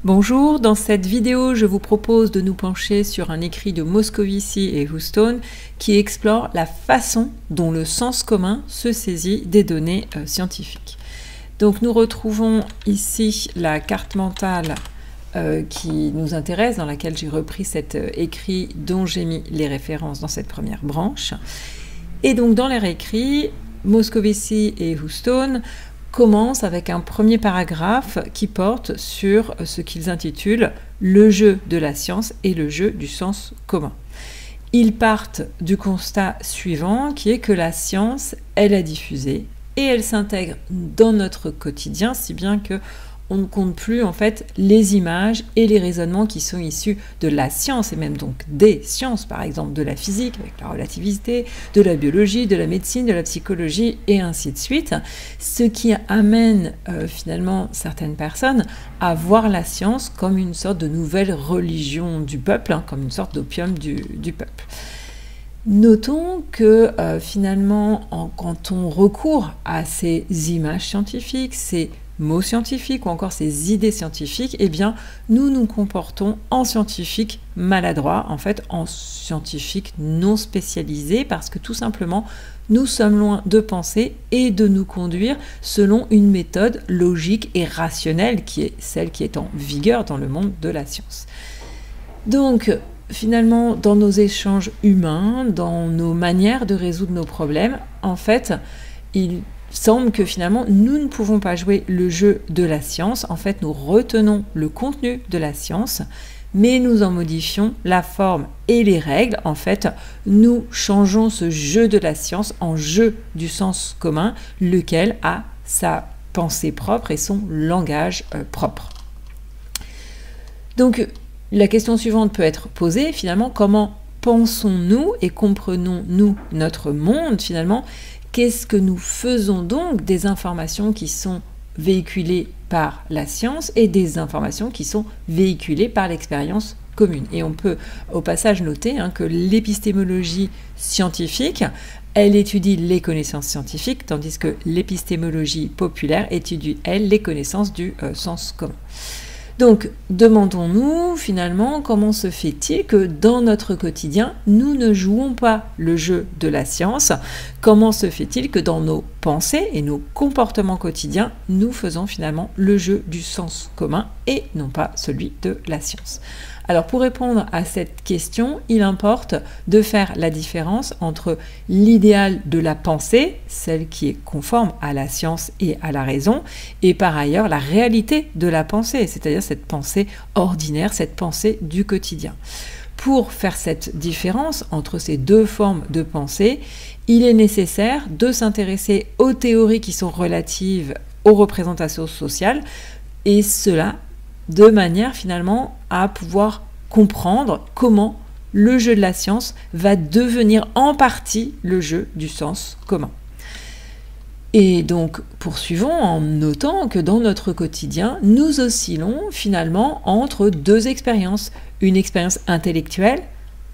Bonjour, dans cette vidéo, je vous propose de nous pencher sur un écrit de Moscovici et Houston qui explore la façon dont le sens commun se saisit des données scientifiques. Donc nous retrouvons ici la carte mentale qui nous intéresse, dans laquelle j'ai repris cet écrit dont j'ai mis les références dans cette première branche. Et donc dans leur écrit, Moscovici et Houston commencent avec un premier paragraphe qui porte sur ce qu'ils intitulent « Le jeu de la science et le jeu du sens commun ». Ils partent du constat suivant qui est que la science, elle est diffusée et elle s'intègre dans notre quotidien, si bien que on ne compte plus en fait les images et les raisonnements qui sont issus de la science et même donc des sciences, par exemple de la physique avec la relativité, de la biologie, de la médecine, de la psychologie et ainsi de suite. Ce qui amène finalement certaines personnes à voir la science comme une sorte de nouvelle religion du peuple, comme une sorte d'opium du peuple. Notons que finalement quand on recourt à ces images scientifiques, ces mots scientifiques ou encore ces idées scientifiques, eh bien, nous nous comportons en scientifiques maladroits, en fait, en scientifiques non spécialisés, parce que tout simplement, nous sommes loin de penser et de nous conduire selon une méthode logique et rationnelle qui est celle qui est en vigueur dans le monde de la science. Donc, finalement, dans nos échanges humains, dans nos manières de résoudre nos problèmes, en fait, il semble que finalement nous ne pouvons pas jouer le jeu de la science. En fait, nous retenons le contenu de la science, mais nous en modifions la forme et les règles. En fait, nous changeons ce jeu de la science en jeu du sens commun, lequel a sa pensée propre et son langage propre. Donc, la question suivante peut être posée, finalement, comment pensons-nous et comprenons-nous notre monde, finalement? Qu'est-ce que nous faisons donc des informations qui sont véhiculées par la science et des informations qui sont véhiculées par l'expérience commune? Et on peut au passage noter que l'épistémologie scientifique, elle étudie les connaissances scientifiques, tandis que l'épistémologie populaire étudie, elle, les connaissances du sens commun. Donc, demandons-nous finalement comment se fait-il que dans notre quotidien, nous ne jouons pas le jeu de la science? Comment se fait-il que dans nos pensées et nos comportements quotidiens, nous faisons finalement le jeu du sens commun et non pas celui de la science? Alors pour répondre à cette question, il importe de faire la différence entre l'idéal de la pensée, celle qui est conforme à la science et à la raison, et par ailleurs la réalité de la pensée, c'est-à-dire cette pensée ordinaire, cette pensée du quotidien. Pour faire cette différence entre ces deux formes de pensée, il est nécessaire de s'intéresser aux théories qui sont relatives aux représentations sociales, et cela de manière finalement à pouvoir comprendre comment le jeu de la science va devenir en partie le jeu du sens commun. Et donc, poursuivons en notant que dans notre quotidien, nous oscillons finalement entre deux expériences. Une expérience intellectuelle,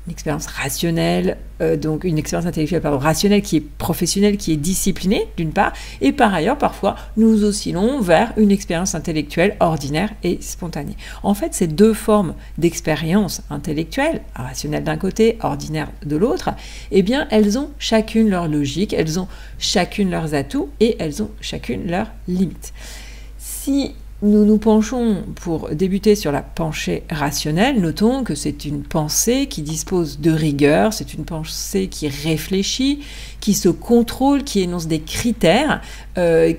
une expérience rationnelle, donc une expérience intellectuelle rationnelle qui est professionnelle, qui est disciplinée d'une part, et par ailleurs parfois nous oscillons vers une expérience intellectuelle ordinaire et spontanée. En fait, ces deux formes d'expérience intellectuelle, rationnelle d'un côté, ordinaire de l'autre, eh bien elles ont chacune leur logique, elles ont chacune leurs atouts et elles ont chacune leurs limites. Si nous nous penchons pour débuter sur la pensée rationnelle, notons que c'est une pensée qui dispose de rigueur, c'est une pensée qui réfléchit, qui se contrôle, qui énonce des critères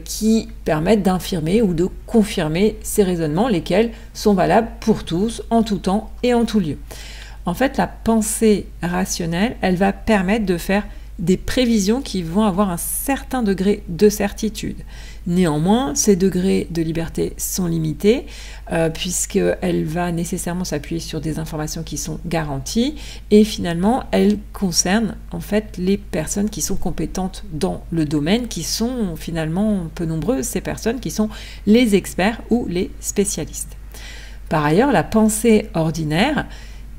qui permettent d'infirmer ou de confirmer ces raisonnements, lesquels sont valables pour tous, en tout temps et en tout lieu. En fait, la pensée rationnelle, elle va permettre de faire des prévisions qui vont avoir un certain degré de certitude. Néanmoins, ces degrés de liberté sont limités puisqu'elle va nécessairement s'appuyer sur des informations qui sont garanties et finalement, elle concerne en fait les personnes qui sont compétentes dans le domaine, qui sont finalement peu nombreuses, ces personnes qui sont les experts ou les spécialistes. Par ailleurs, la pensée ordinaire,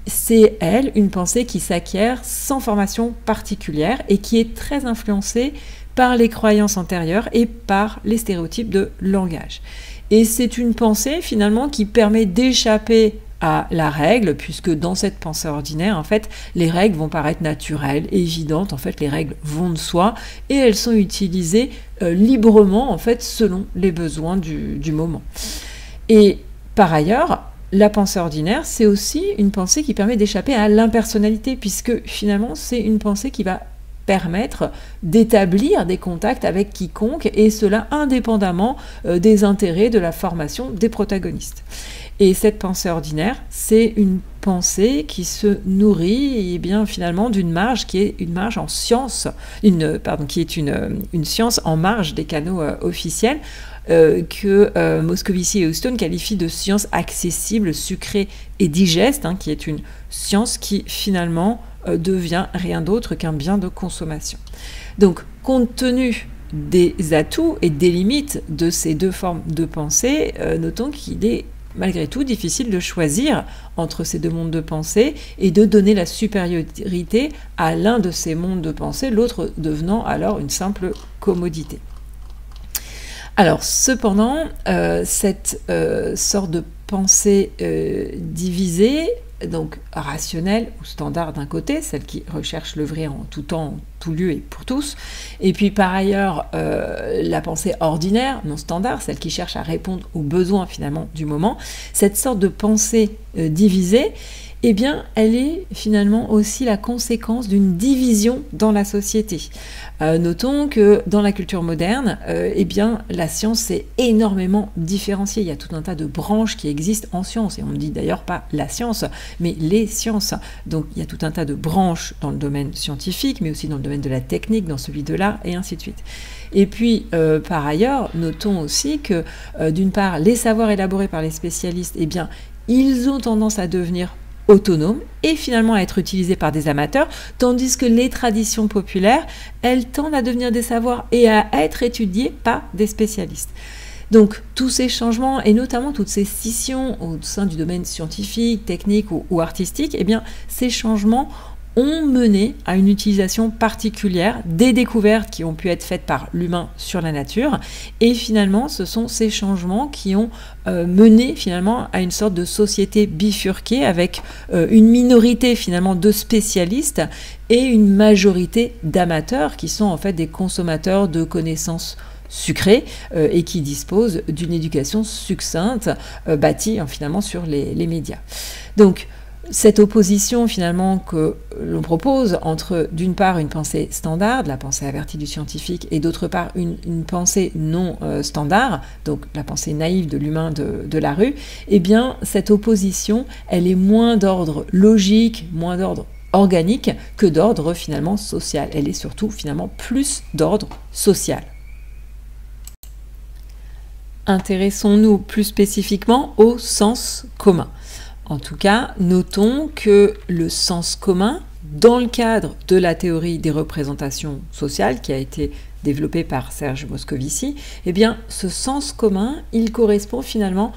c'est, elle, une pensée qui s'acquiert sans formation particulière et qui est très influencée par les croyances antérieures et par les stéréotypes de langage. Et c'est une pensée finalement qui permet d'échapper à la règle, puisque dans cette pensée ordinaire, en fait, les règles vont paraître naturelles, évidentes, en fait, les règles vont de soi, et elles sont utilisées librement, en fait, selon les besoins du moment. Et par ailleurs, la pensée ordinaire, c'est aussi une pensée qui permet d'échapper à l'impersonnalité, puisque finalement, c'est une pensée qui va permettre d'établir des contacts avec quiconque, et cela indépendamment des intérêts, de la formation des protagonistes. Et cette pensée ordinaire, c'est une pensée qui se nourrit et bien finalement d'une marge qui est une marge en science, qui est une science en marge des canaux officiels, que Moscovici et Houston qualifient de science accessible, sucrée et digeste, qui est une science qui finalement devient rien d'autre qu'un bien de consommation. Donc, compte tenu des atouts et des limites de ces deux formes de pensée, notons qu'il est malgré tout difficile de choisir entre ces deux mondes de pensée et de donner la supériorité à l'un de ces mondes de pensée, l'autre devenant alors une simple commodité. Alors, cependant, cette sorte de pensée divisée, donc rationnelle ou standard d'un côté, celle qui recherche le vrai en tout temps, en tout lieu et pour tous, et puis par ailleurs la pensée ordinaire, non standard, celle qui cherche à répondre aux besoins finalement du moment, cette sorte de pensée divisée, eh bien, elle est finalement aussi la conséquence d'une division dans la société. Notons que dans la culture moderne, eh bien, la science s'est énormément différenciée. Il y a tout un tas de branches qui existent en science, et on ne dit d'ailleurs pas la science, mais les sciences. Donc, il y a tout un tas de branches dans le domaine scientifique, mais aussi dans le domaine de la technique, dans celui de l'art, et ainsi de suite. Et puis, par ailleurs, notons aussi que, d'une part, les savoirs élaborés par les spécialistes, eh bien, ils ont tendance à devenir autonomes et finalement à être utilisés par des amateurs, tandis que les traditions populaires, elles tendent à devenir des savoirs et à être étudiées par des spécialistes. Donc tous ces changements et notamment toutes ces scissions au sein du domaine scientifique, technique ou artistique, eh bien ces changements ont mené à une utilisation particulière des découvertes qui ont pu être faites par l'humain sur la nature, et finalement ce sont ces changements qui ont mené finalement à une sorte de société bifurquée avec une minorité finalement de spécialistes et une majorité d'amateurs qui sont en fait des consommateurs de connaissances sucrées et qui disposent d'une éducation succincte bâtie finalement sur les médias. Donc cette opposition finalement que l'on propose entre d'une part une pensée standard, la pensée avertie du scientifique, et d'autre part une pensée non standard, donc la pensée naïve de l'humain de la rue, eh bien cette opposition elle est moins d'ordre logique, moins d'ordre organique que d'ordre finalement social. Elle est surtout finalement plus d'ordre social. Intéressons-nous plus spécifiquement au sens commun. En tout cas, notons que le sens commun, dans le cadre de la théorie des représentations sociales qui a été développée par Serge Moscovici, eh bien, ce sens commun, il correspond finalement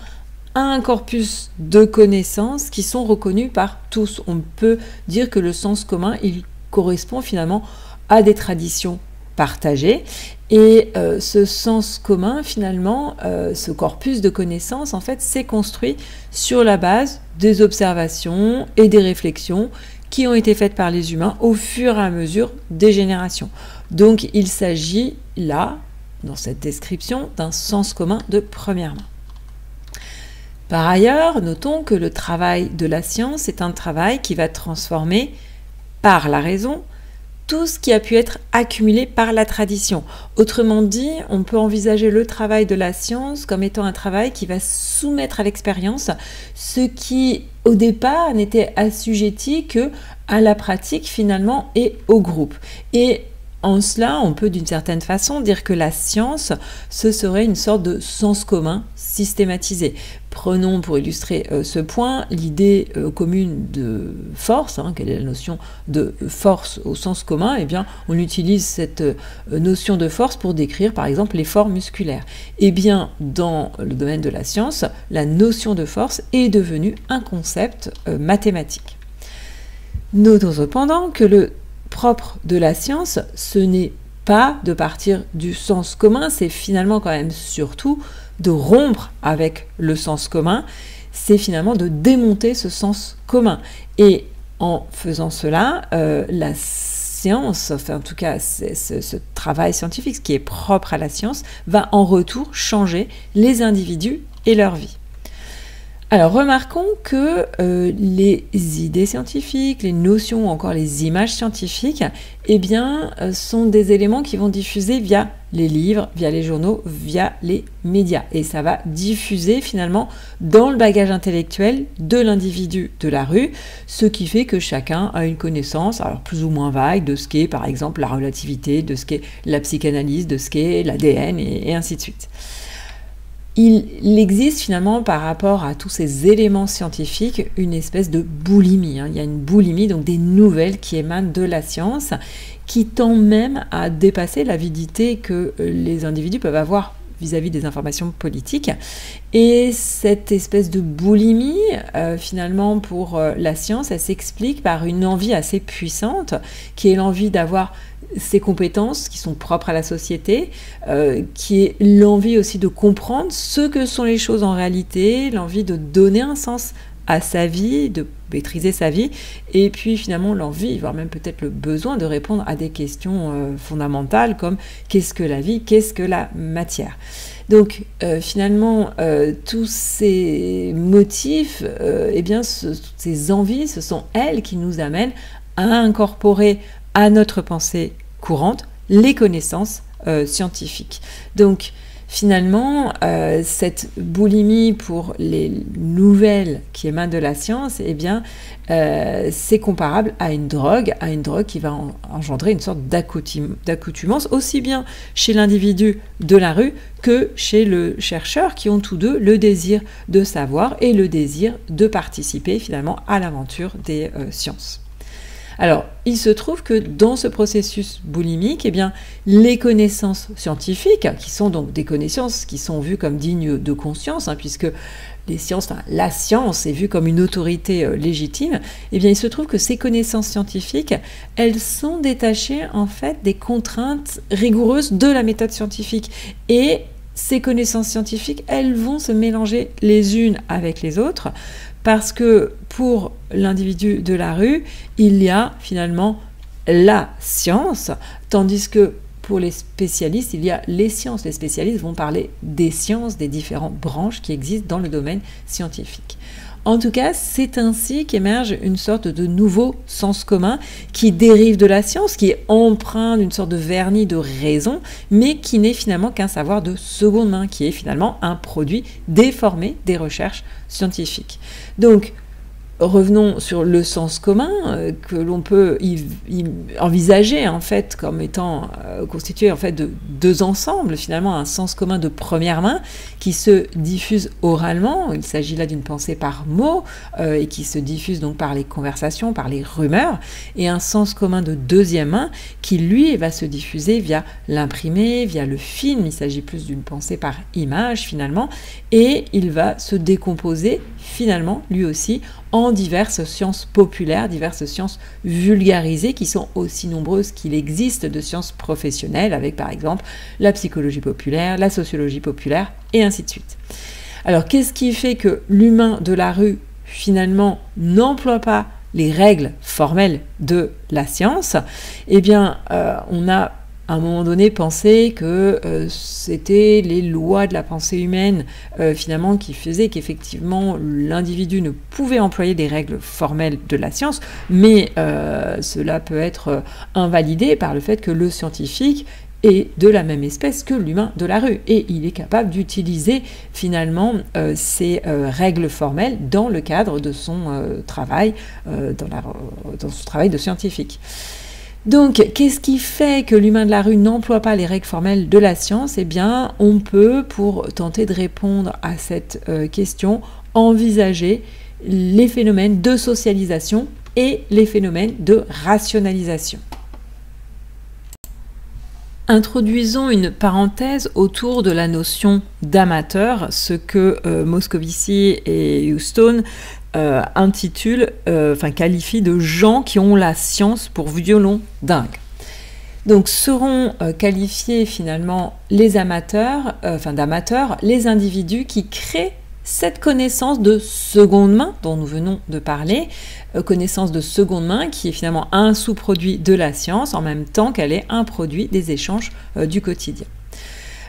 à un corpus de connaissances qui sont reconnues par tous. On peut dire que le sens commun, il correspond finalement à des traditions partagées. Et ce sens commun, finalement, ce corpus de connaissances, en fait, s'est construit sur la base des observations et des réflexions qui ont été faites par les humains au fur et à mesure des générations. Donc, il s'agit là, dans cette description, d'un sens commun de première main. Par ailleurs, notons que le travail de la science est un travail qui va transformer par la raison tout ce qui a pu être accumulé par la tradition. Autrement dit, on peut envisager le travail de la science comme étant un travail qui va soumettre à l'expérience ce qui, au départ, n'était assujetti que à la pratique finalement et au groupe. Et en cela, on peut d'une certaine façon dire que la science, ce serait une sorte de sens commun systématisé. Prenons pour illustrer ce point l'idée commune de force. Quelle est la notion de force au sens commun? Eh bien, on utilise cette notion de force pour décrire par exemple l'effort musculaire. Eh bien, dans le domaine de la science, la notion de force est devenue un concept mathématique. Notons cependant que le propre de la science, ce n'est pas de partir du sens commun, c'est finalement quand même surtout de rompre avec le sens commun, c'est finalement de démonter ce sens commun. Et en faisant cela, la science, enfin en tout cas ce travail scientifique, ce qui est propre à la science, va en retour changer les individus et leur vie. Alors remarquons que les idées scientifiques, les notions ou encore les images scientifiques, eh bien, sont des éléments qui vont diffuser via les livres, via les journaux, via les médias. Et ça va diffuser finalement dans le bagage intellectuel de l'individu de la rue, ce qui fait que chacun a une connaissance, alors plus ou moins vague, de ce qu'est par exemple la relativité, de ce qu'est la psychanalyse, de ce qu'est l'ADN et ainsi de suite. Il existe finalement par rapport à tous ces éléments scientifiques une espèce de boulimie. Il y a une boulimie, donc des nouvelles qui émanent de la science, qui tend même à dépasser l'avidité que les individus peuvent avoir vis-à-vis des informations politiques. Et cette espèce de boulimie, finalement, pour la science, elle s'explique par une envie assez puissante, qui est l'envie d'avoir ces compétences qui sont propres à la société, qui est l'envie aussi de comprendre ce que sont les choses en réalité, l'envie de donner un sens à sa vie, de maîtriser sa vie, et puis finalement l'envie, voire même peut-être le besoin de répondre à des questions fondamentales comme qu'est-ce que la vie, qu'est-ce que la matière. Donc finalement, tous ces motifs, eh bien, toutes ces envies, ce sont elles qui nous amènent à incorporer à notre pensée courante les connaissances scientifiques. Donc finalement, cette boulimie pour les nouvelles qui émanent de la science, eh bien, c'est comparable à une drogue qui va engendrer une sorte d'accoutumance, aussi bien chez l'individu de la rue que chez le chercheur, qui ont tous deux le désir de savoir et le désir de participer finalement à l'aventure des sciences. Alors, il se trouve que dans ce processus boulimique, eh bien, les connaissances scientifiques, qui sont donc des connaissances qui sont vues comme dignes de conscience, puisque la science est vue comme une autorité légitime, eh bien, il se trouve que ces connaissances scientifiques, elles sont détachées en fait des contraintes rigoureuses de la méthode scientifique. Et ces connaissances scientifiques, elles vont se mélanger les unes avec les autres, parce que pour l'individu de la rue, il y a finalement la science, tandis que pour les spécialistes, il y a les sciences. Les spécialistes vont parler des sciences, des différentes branches qui existent dans le domaine scientifique. En tout cas, c'est ainsi qu'émerge une sorte de nouveau sens commun qui dérive de la science, qui est empreint d'une sorte de vernis de raison, mais qui n'est finalement qu'un savoir de seconde main, qui est finalement un produit déformé des recherches scientifiques. Donc, revenons sur le sens commun que l'on peut envisager en fait comme étant constitué en fait de deux ensembles, finalement un sens commun de première main qui se diffuse oralement. Il s'agit là d'une pensée par mot et qui se diffuse donc par les conversations, par les rumeurs, et un sens commun de deuxième main qui lui va se diffuser via l'imprimé, via le film. Il s'agit plus d'une pensée par image finalement, et il va se décomposer finalement lui aussi en diverses sciences populaires, diverses sciences vulgarisées qui sont aussi nombreuses qu'il existe de sciences professionnelles, avec par exemple la psychologie populaire, la sociologie populaire et ainsi de suite. Alors qu'est-ce qui fait que l'humain de la rue finalement n'emploie pas les règles formelles de la science? Eh bien, on a à un moment donné pensé que c'était les lois de la pensée humaine finalement qui faisaient qu'effectivement l'individu ne pouvait employer les règles formelles de la science, mais cela peut être invalidé par le fait que le scientifique est de la même espèce que l'humain de la rue, et il est capable d'utiliser finalement ces règles formelles dans le cadre de son travail, dans son travail de scientifique. Donc, qu'est-ce qui fait que l'humain de la rue n'emploie pas les règles formelles de la science? Eh bien, on peut, pour tenter de répondre à cette question, envisager les phénomènes de socialisation et les phénomènes de rationalisation. Introduisons une parenthèse autour de la notion d'amateur, ce que Moscovici et Houston qualifient de gens qui ont la science pour violon dingue. Donc seront qualifiés finalement les amateurs, d'amateurs, les individus qui créent cette connaissance de seconde main dont nous venons de parler, connaissance de seconde main qui est finalement un sous-produit de la science en même temps qu'elle est un produit des échanges du quotidien.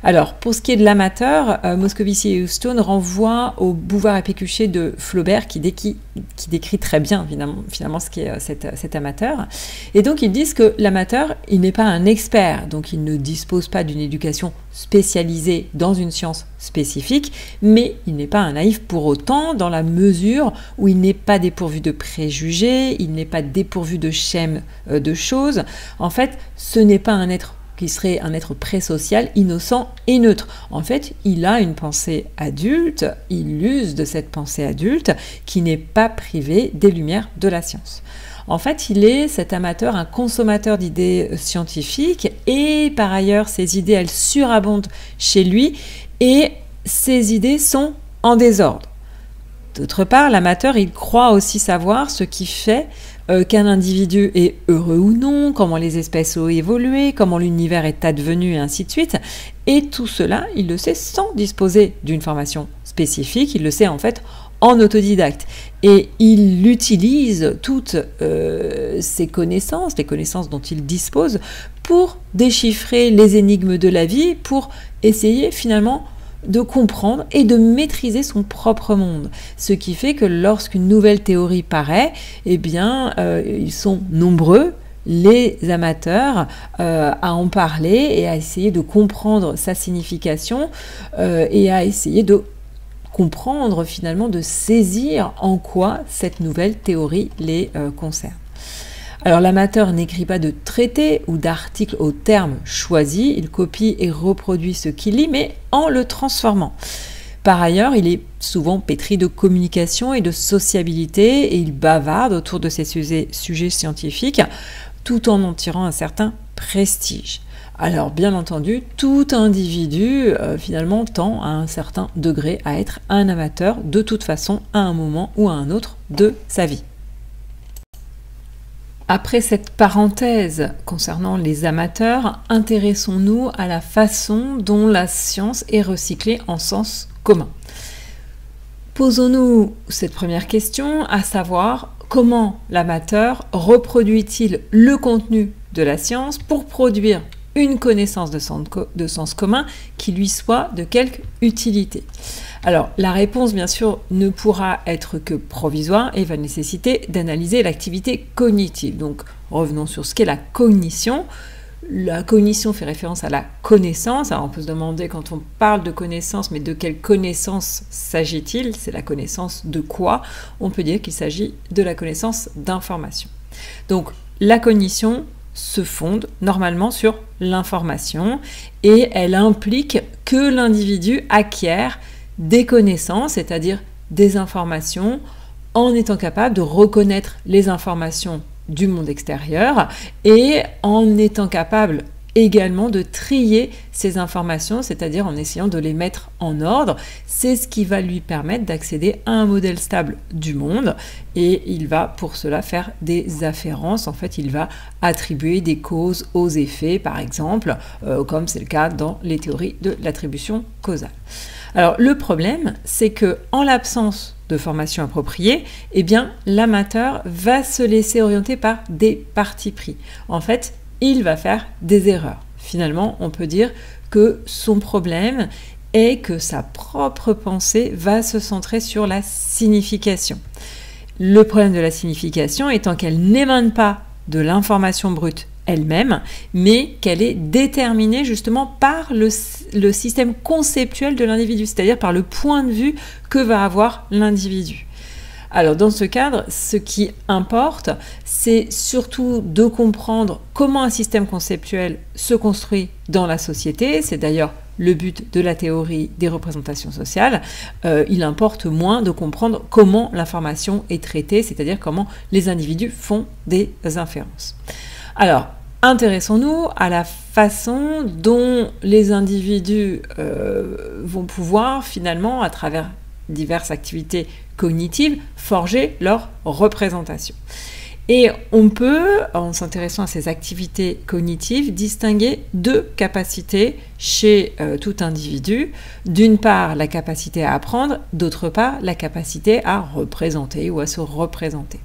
Alors, pour ce qui est de l'amateur, Moscovici et Houston renvoient au Bouvard et Pécuchet de Flaubert qui décrit très bien finalement ce qu'est cet amateur. Et donc, ils disent que l'amateur, il n'est pas un expert, donc il ne dispose pas d'une éducation spécialisée dans une science spécifique, mais il n'est pas un naïf pour autant dans la mesure où il n'est pas dépourvu de préjugés, il n'est pas dépourvu de schèmes de choses. En fait, ce n'est pas un être qui serait un être présocial, innocent et neutre. En fait, il a une pensée adulte, il use de cette pensée adulte qui n'est pas privée des lumières de la science. En fait, il est, cet amateur, un consommateur d'idées scientifiques et par ailleurs, ces idées, elles surabondent chez lui et ces idées sont en désordre. D'autre part, l'amateur, il croit aussi savoir ce qui fait qu'un individu est heureux ou non, comment les espèces ont évolué, comment l'univers est advenu et ainsi de suite. Et tout cela, il le sait sans disposer d'une formation spécifique, il le sait en fait en autodidacte. Et il utilise toutes ses connaissances, les connaissances dont il dispose, pour déchiffrer les énigmes de la vie, pour essayer finalement de comprendre et de maîtriser son propre monde. Ce qui fait que lorsqu'une nouvelle théorie paraît, eh bien, ils sont nombreux, les amateurs, à en parler et à essayer de comprendre sa signification et à essayer de comprendre finalement, de saisir en quoi cette nouvelle théorie les concerne. Alors l'amateur n'écrit pas de traités ou d'articles aux termes choisis, il copie et reproduit ce qu'il lit, mais en le transformant. Par ailleurs, il est souvent pétri de communication et de sociabilité, et il bavarde autour de ces sujets scientifiques, tout en en tirant un certain prestige. Alors bien entendu, tout individu finalement tend à un certain degré à être un amateur de toute façon à un moment ou à un autre de sa vie. Après cette parenthèse concernant les amateurs, intéressons-nous à la façon dont la science est recyclée en sens commun. Posons-nous cette première question, à savoir comment l'amateur reproduit-il le contenu de la science pour produire une connaissance de sens commun qui lui soit de quelque utilité. Alors, la réponse, bien sûr, ne pourra être que provisoire et va nécessiter d'analyser l'activité cognitive. Donc, revenons sur ce qu'est la cognition. La cognition fait référence à la connaissance. Alors, on peut se demander, quand on parle de connaissance, mais de quelle connaissance s'agit-il? C'est la connaissance de quoi? On peut dire qu'il s'agit de la connaissance d'information. Donc, la cognition se fonde normalement sur l'information et elle implique que l'individu acquiert des connaissances, c'est-à-dire des informations, en étant capable de reconnaître les informations du monde extérieur et en étant capable également de trier ces informations, c'est-à-dire en essayant de les mettre en ordre. C'est ce qui va lui permettre d'accéder à un modèle stable du monde et il va pour cela faire des afférences. En fait, il va attribuer des causes aux effets, par exemple, comme c'est le cas dans les théories de l'attribution causale. Alors, le problème, c'est que en l'absence de formation appropriée, eh bien, l'amateur va se laisser orienter par des partis pris. En fait, il va faire des erreurs. Finalement, on peut dire que son problème est que sa propre pensée va se centrer sur la signification. Le problème de la signification étant qu'elle n'émane pas de l'information brute elle-même, mais qu'elle est déterminée justement par le système conceptuel de l'individu, c'est-à-dire par le point de vue que va avoir l'individu. Alors dans ce cadre, ce qui importe, c'est surtout de comprendre comment un système conceptuel se construit dans la société. C'est d'ailleurs le but de la théorie des représentations sociales. Il importe moins de comprendre comment l'information est traitée, c'est-à-dire comment les individus font des inférences. Alors, intéressons-nous à la façon dont les individus vont pouvoir finalement, à travers diverses activités cognitives, forger leur représentation. Et on peut, en s'intéressant à ces activités cognitives, distinguer deux capacités chez tout individu. D'une part, la capacité à apprendre, d'autre part, la capacité à représenter ou à se représenter.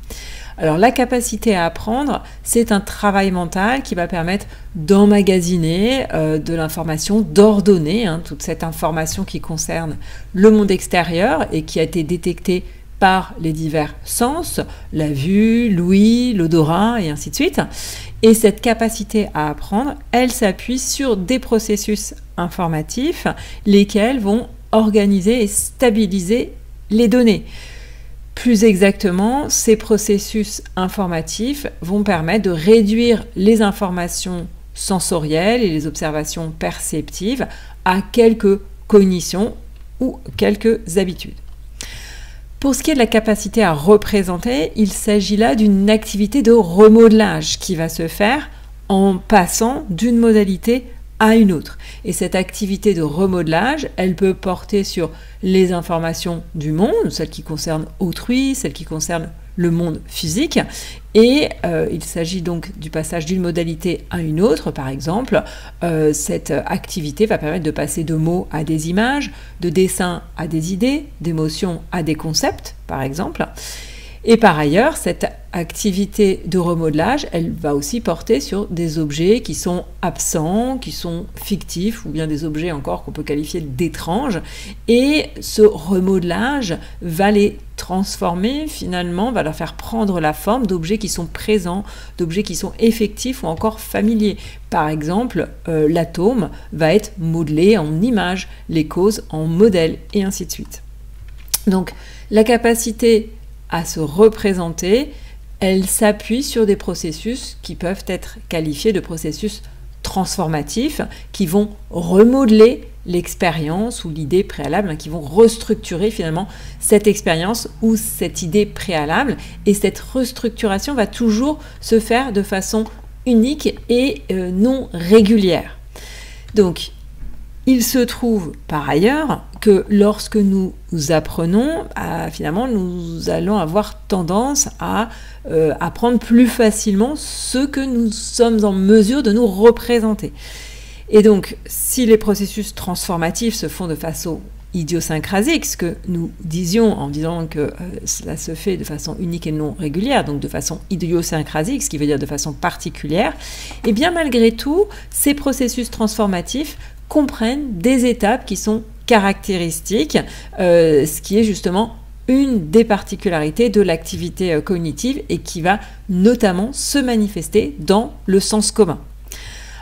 Alors la capacité à apprendre, c'est un travail mental qui va permettre d'emmagasiner de l'information, d'ordonner toute cette information qui concerne le monde extérieur et qui a été détectée par les divers sens, la vue, l'ouïe, l'odorat et ainsi de suite. Et cette capacité à apprendre, elle s'appuie sur des processus informatifs, lesquels vont organiser et stabiliser les données. Plus exactement, ces processus informatifs vont permettre de réduire les informations sensorielles et les observations perceptives à quelques cognitions ou quelques habitudes. Pour ce qui est de la capacité à représenter, il s'agit là d'une activité de remodelage qui va se faire en passant d'une modalité à une autre. Et cette activité de remodelage, elle peut porter sur les informations du monde, celles qui concernent autrui, celles qui concernent le monde physique, et il s'agit donc du passage d'une modalité à une autre. Par exemple, cette activité va permettre de passer de mots à des images, de dessins à des idées, d'émotions à des concepts, par exemple. Et par ailleurs, cette activité de remodelage, elle va aussi porter sur des objets qui sont absents, qui sont fictifs, ou bien des objets encore qu'on peut qualifier d'étranges. Et ce remodelage va les transformer, finalement, va leur faire prendre la forme d'objets qui sont présents, d'objets qui sont effectifs ou encore familiers. Par exemple, l'atome va être modelé en image, les causes en modèle, et ainsi de suite. Donc, la capacité à se représenter, elle s'appuie sur des processus qui peuvent être qualifiés de processus transformatifs, qui vont remodeler l'expérience ou l'idée préalable, qui vont restructurer finalement cette expérience ou cette idée préalable. Et cette restructuration va toujours se faire de façon unique et non régulière. Donc, il se trouve par ailleurs que lorsque nous apprenons, finalement, nous allons avoir tendance à apprendre plus facilement ce que nous sommes en mesure de nous représenter. Et donc, si les processus transformatifs se font de façon idiosyncrasique, ce que nous disions en disant que cela se fait de façon unique et non régulière, donc de façon idiosyncrasique, ce qui veut dire de façon particulière, et bien malgré tout, ces processus transformatifs comprennent des étapes qui sont caractéristiques, ce qui est justement une des particularités de l'activité cognitive et qui va notamment se manifester dans le sens commun.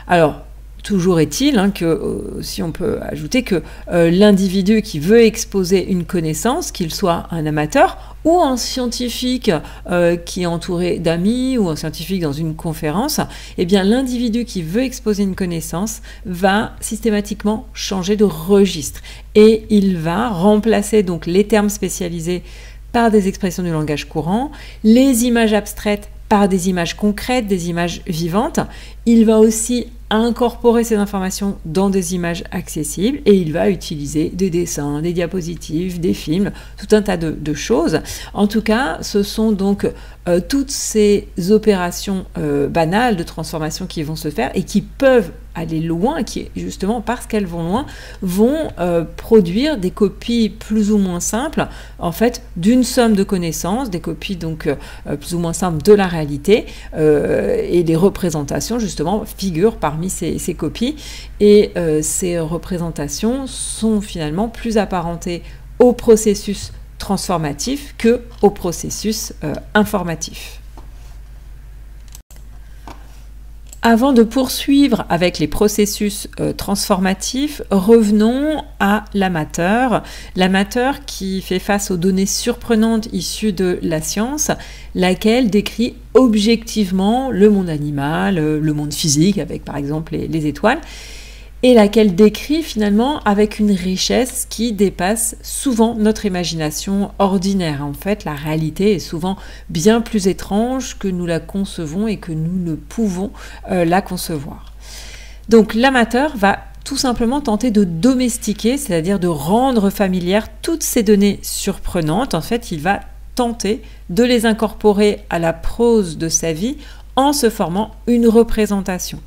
Alors, toujours est-il que, si on peut ajouter que l'individu qui veut exposer une connaissance, qu'il soit un amateur ou un scientifique qui est entouré d'amis ou un scientifique dans une conférence, eh bien l'individu qui veut exposer une connaissance va systématiquement changer de registre et il va remplacer donc les termes spécialisés par des expressions du langage courant, les images abstraites par des images concrètes, des images vivantes. Il va aussi incorporer ces informations dans des images accessibles et il va utiliser des dessins, des diapositives, des films, tout un tas de choses. En tout cas, ce sont donc toutes ces opérations banales de transformation qui vont se faire et qui peuvent aller loin, qui justement parce qu'elles vont loin, vont produire des copies plus ou moins simples, en fait, d'une somme de connaissances, des copies donc plus ou moins simples de la réalité, et les représentations justement figurent parmi ces copies, et ces représentations sont finalement plus apparentées au processus transformatif que au processus informatif. Avant de poursuivre avec les processus transformatifs, revenons à l'amateur. L'amateur qui fait face aux données surprenantes issues de la science, laquelle décrit objectivement le monde animal, le monde physique, avec par exemple les étoiles, et laquelle décrit finalement avec une richesse qui dépasse souvent notre imagination ordinaire. En fait, la réalité est souvent bien plus étrange que nous la concevons et que nous ne pouvons la concevoir. Donc l'amateur va tout simplement tenter de domestiquer, c'est-à-dire de rendre familières toutes ces données surprenantes. En fait, il va tenter de les incorporer à la prose de sa vie en se formant une représentation.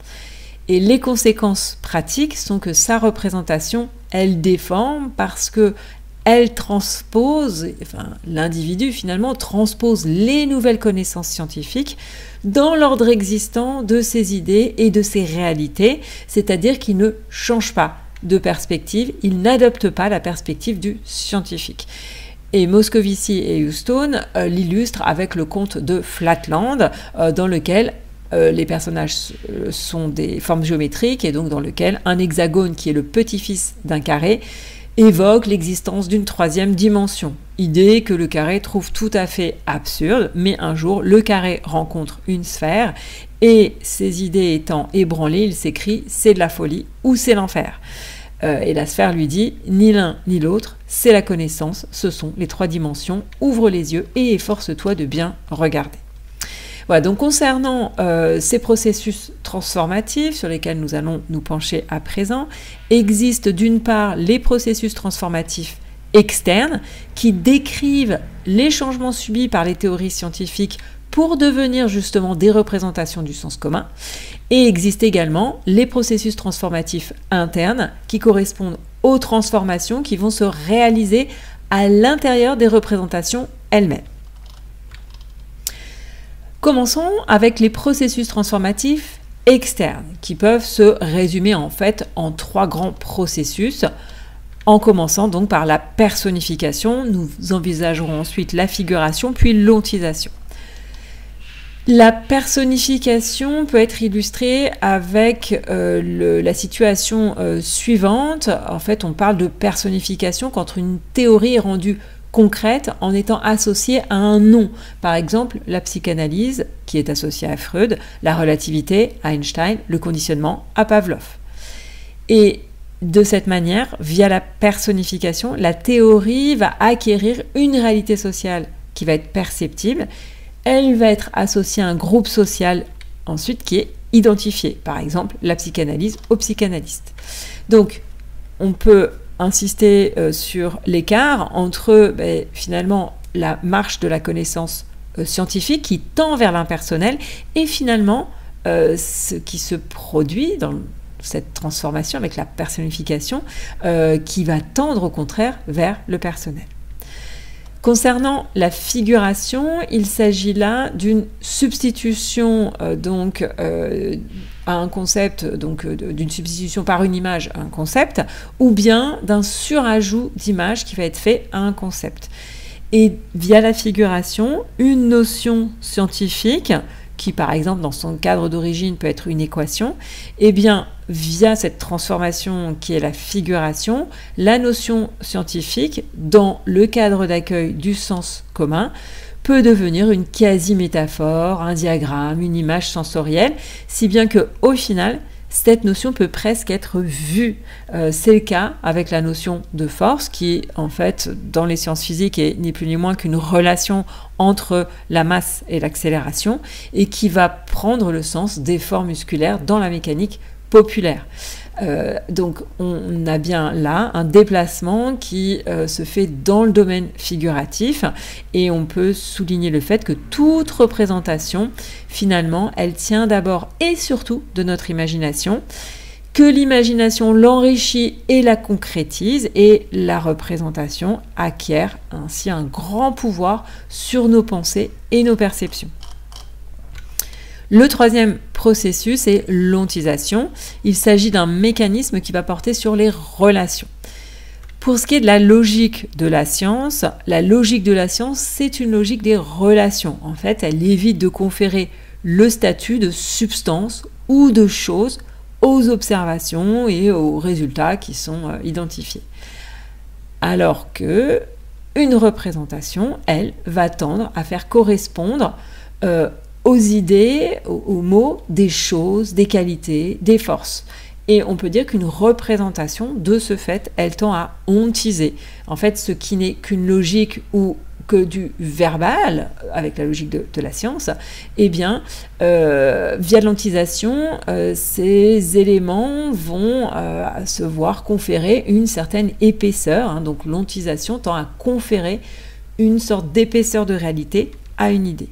Et les conséquences pratiques sont que sa représentation, elle déforme parce que elle transpose, enfin l'individu finalement transpose les nouvelles connaissances scientifiques dans l'ordre existant de ses idées et de ses réalités, c'est-à-dire qu'il ne change pas de perspective, il n'adopte pas la perspective du scientifique. Et Moscovici et Houston l'illustrent avec le conte de Flatland, dans lequel les personnages sont des formes géométriques et donc dans lequel un hexagone qui est le petit-fils d'un carré évoque l'existence d'une troisième dimension. Idée que le carré trouve tout à fait absurde, mais un jour, le carré rencontre une sphère et ses idées étant ébranlées, il s'écrie « c'est de la folie » ou « c'est l'enfer ». Et la sphère lui dit « ni l'un ni l'autre, c'est la connaissance, ce sont les trois dimensions, ouvre les yeux et efforce-toi de bien regarder ». Voilà, donc concernant ces processus transformatifs sur lesquels nous allons nous pencher à présent, existent d'une part les processus transformatifs externes qui décrivent les changements subis par les théories scientifiques pour devenir justement des représentations du sens commun, et existent également les processus transformatifs internes qui correspondent aux transformations qui vont se réaliser à l'intérieur des représentations elles-mêmes. Commençons avec les processus transformatifs externes, qui peuvent se résumer en fait en trois grands processus, en commençant donc par la personnification. Nous envisagerons ensuite la figuration, puis l'ontisation. La personnification peut être illustrée avec la situation suivante. En fait, on parle de personnification quand une théorie est rendue concrète en étant associée à un nom. Par exemple, la psychanalyse, qui est associée à Freud, la relativité à Einstein, le conditionnement à Pavlov. Et de cette manière, via la personnification, la théorie va acquérir une réalité sociale qui va être perceptible. Elle va être associée à un groupe social ensuite qui est identifié. Par exemple, la psychanalyse aux psychanalystes. Donc, on peut insister sur l'écart entre finalement la marche de la connaissance scientifique qui tend vers l'impersonnel et finalement ce qui se produit dans cette transformation avec la personnification qui va tendre au contraire vers le personnel. Concernant la figuration, il s'agit là d'une substitution à un concept, donc d'une substitution par une image à un concept, ou bien d'un surajout d'image qui va être fait à un concept. Et via la figuration, une notion scientifique, qui par exemple dans son cadre d'origine peut être une équation, eh bien via cette transformation qui est la figuration, la notion scientifique, dans le cadre d'accueil du sens commun, peut devenir une quasi-métaphore, un diagramme, une image sensorielle, si bien qu'au final, cette notion peut presque être vue. C'est le cas avec la notion de force, qui en fait, dans les sciences physiques, est ni plus ni moins qu'une relation entre la masse et l'accélération, et qui va prendre le sens d'effort musculaire dans la mécanique populaire. Donc on a bien là un déplacement qui se fait dans le domaine figuratif, et on peut souligner le fait que toute représentation, finalement, elle tient d'abord et surtout de notre imagination, que l'imagination l'enrichit et la concrétise, et la représentation acquiert ainsi un grand pouvoir sur nos pensées et nos perceptions. Le troisième processus est l'ontisation. Il s'agit d'un mécanisme qui va porter sur les relations. Pour ce qui est de la logique de la science, c'est une logique des relations. En fait, elle évite de conférer le statut de substance ou de chose aux observations et aux résultats qui sont identifiés. Alors que une représentation, elle, va tendre à faire correspondre aux idées, aux mots, des choses, des qualités, des forces. Et on peut dire qu'une représentation, de ce fait, elle tend à ontiser. En fait, ce qui n'est qu'une logique ou que du verbal, avec la logique de la science, eh bien, via l'ontisation, ces éléments vont se voir conférer une certaine épaisseur. Donc l'ontisation tend à conférer une sorte d'épaisseur de réalité à une idée.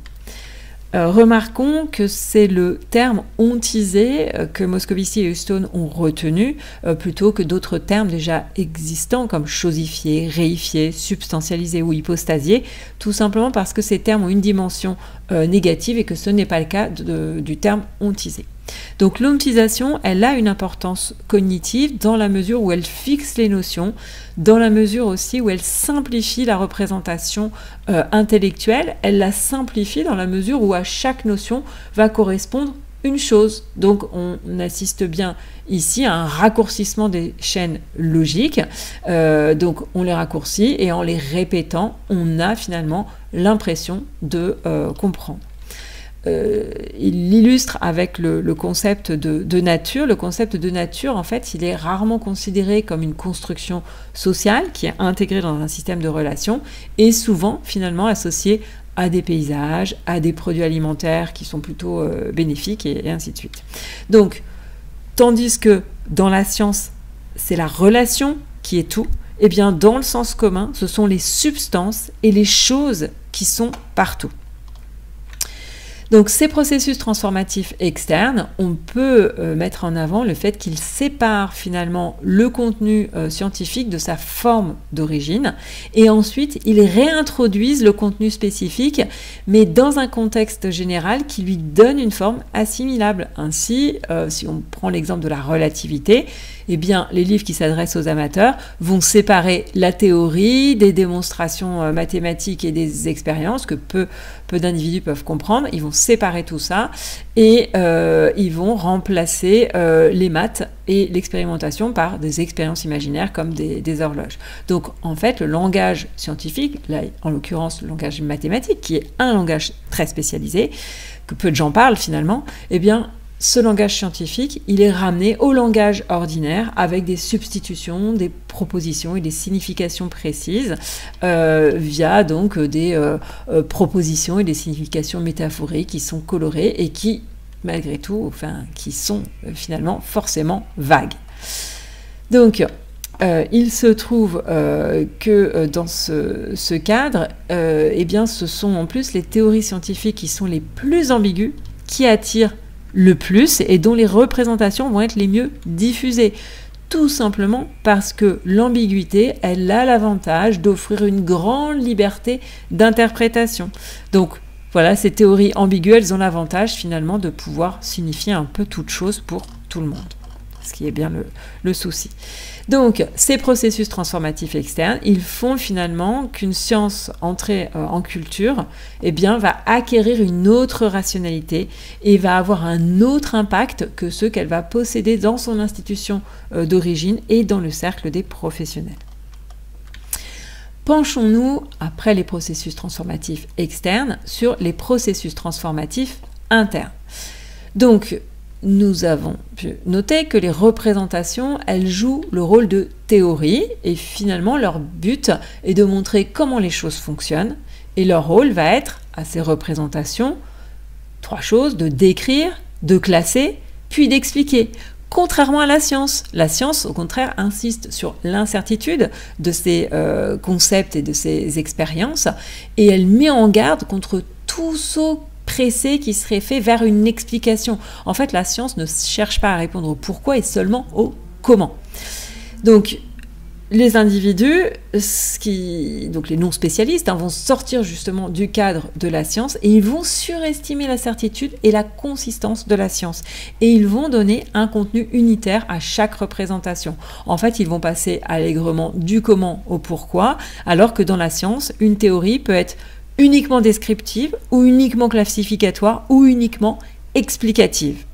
Remarquons que c'est le terme ontisé que Moscovici et Huston ont retenu plutôt que d'autres termes déjà existants comme chosifié, réifié, substantialisé ou hypostasié, tout simplement parce que ces termes ont une dimension négative et que ce n'est pas le cas du terme ontisé. Donc l'ontisation, elle a une importance cognitive dans la mesure où elle fixe les notions, dans la mesure aussi où elle simplifie la représentation intellectuelle, elle la simplifie dans la mesure où à chaque notion va correspondre une chose. Donc on assiste bien ici à un raccourcissement des chaînes logiques, donc on les raccourcit et en les répétant, on a finalement l'impression de comprendre. Il l'illustre avec le concept de nature. Le concept de nature, en fait, il est rarement considéré comme une construction sociale qui est intégrée dans un système de relations et souvent, finalement, associé à des paysages, à des produits alimentaires qui sont plutôt bénéfiques et ainsi de suite. Donc, tandis que dans la science, c'est la relation qui est tout, eh bien, dans le sens commun, ce sont les substances et les choses qui sont partout. Donc ces processus transformatifs externes, on peut mettre en avant le fait qu'ils séparent finalement le contenu scientifique de sa forme d'origine et ensuite ils réintroduisent le contenu spécifique mais dans un contexte général qui lui donne une forme assimilable. Ainsi, si on prend l'exemple de la relativité, eh bien, les livres qui s'adressent aux amateurs vont séparer la théorie des démonstrations mathématiques et des expériences que peu d'individus peuvent comprendre. Ils vont séparer tout ça et ils vont remplacer les maths et l'expérimentation par des expériences imaginaires comme des horloges. Donc, en fait, le langage scientifique, là, en l'occurrence le langage mathématique, qui est un langage très spécialisé, que peu de gens parlent finalement, eh bien, ce langage scientifique, il est ramené au langage ordinaire avec des substitutions, des propositions et des significations précises via donc des propositions et des significations métaphoriques qui sont colorées et qui, malgré tout, enfin, qui sont finalement forcément vagues. Donc, il se trouve que dans ce cadre, eh bien, ce sont en plus les théories scientifiques qui sont les plus ambiguës qui attirent le plus et dont les représentations vont être les mieux diffusées. Tout simplement parce que l'ambiguïté, elle a l'avantage d'offrir une grande liberté d'interprétation. Donc voilà, ces théories ambiguës, elles ont l'avantage finalement de pouvoir signifier un peu toute chose pour tout le monde. Ce qui est bien le souci. Donc, ces processus transformatifs externes, ils font finalement qu'une science entrée en culture, eh bien, va acquérir une autre rationalité et va avoir un autre impact que ceux qu'elle va posséder dans son institution d'origine et dans le cercle des professionnels. Penchons-nous, après les processus transformatifs externes, sur les processus transformatifs internes. Donc, nous avons pu noter que les représentations, elles jouent le rôle de théorie et finalement leur but est de montrer comment les choses fonctionnent et leur rôle va être, à ces représentations, trois choses: de décrire, de classer, puis d'expliquer. Contrairement à la science, au contraire, insiste sur l'incertitude de ces concepts et de ces expériences et elle met en garde contre tout saut pressé qui serait fait vers une explication. En fait, la science ne cherche pas à répondre au pourquoi et seulement au comment. Donc, les individus, donc les non-spécialistes, vont sortir justement du cadre de la science et ils vont surestimer la certitude et la consistance de la science. Et ils vont donner un contenu unitaire à chaque représentation. En fait, ils vont passer allègrement du comment au pourquoi, alors que dans la science, une théorie peut être uniquement descriptive ou uniquement classificatoire ou uniquement explicative.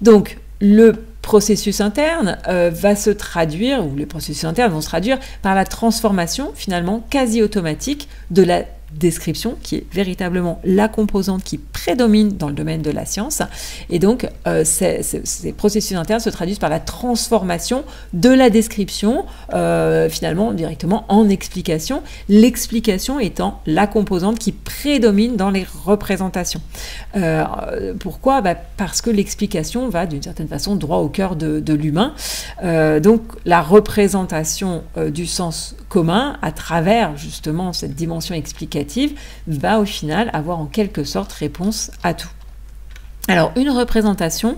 Donc, le processus interne va se traduire, ou les processus internes vont se traduire par la transformation finalement quasi automatique de la description, qui est véritablement la composante qui prédomine dans le domaine de la science. Et donc, ces processus internes se traduisent par la transformation de la description, finalement, directement en explication, l'explication étant la composante qui prédomine dans les représentations. Pourquoi ? Parce que l'explication va, d'une certaine façon, droit au cœur de l'humain. Donc, la représentation du sens commun, à travers justement cette dimension explicative, va au final avoir en quelque sorte réponse à tout. Alors une représentation,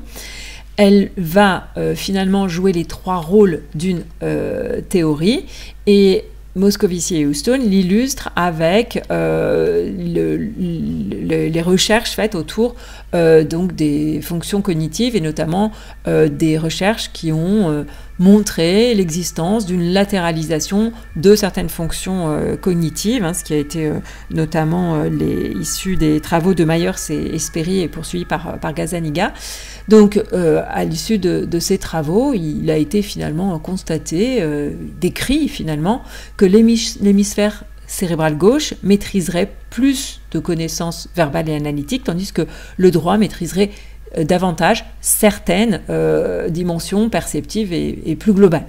elle va finalement jouer les 3 rôles d'une théorie, et Moscovici et Houston l'illustrent avec les recherches faites autour donc des fonctions cognitives, et notamment des recherches qui ont montré l'existence d'une latéralisation de certaines fonctions cognitives, hein, ce qui a été notamment issu des travaux de Myers et Sperry et poursuivi par Gazzaniga. Donc, à l'issue de ces travaux, il a été finalement constaté, décrit finalement, que l'hémisphère cérébral gauche maîtriserait plus de connaissances verbales et analytiques, tandis que le droit maîtriserait davantage certaines dimensions perceptives et plus globales.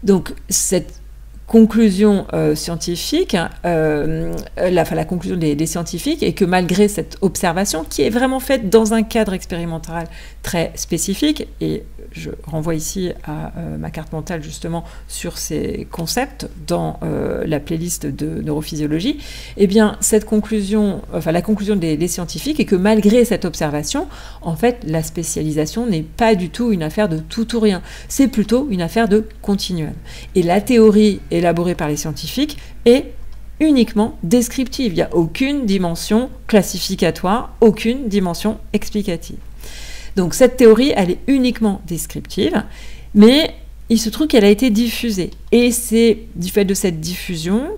Donc, cette conclusion scientifique, la conclusion des scientifiques est que malgré cette observation, qui est vraiment faite dans un cadre expérimental très spécifique, et je renvoie ici à ma carte mentale justement sur ces concepts dans la playlist de neurophysiologie, eh bien cette conclusion, la conclusion des scientifiques est que malgré cette observation, en fait la spécialisation n'est pas du tout une affaire de tout ou rien, c'est plutôt une affaire de continuum. Et la théorie élaborée par les scientifiques est uniquement descriptive, il n'y a aucune dimension classificatoire, aucune dimension explicative. Donc cette théorie, elle est uniquement descriptive, mais il se trouve qu'elle a été diffusée. Et c'est du fait de cette diffusion,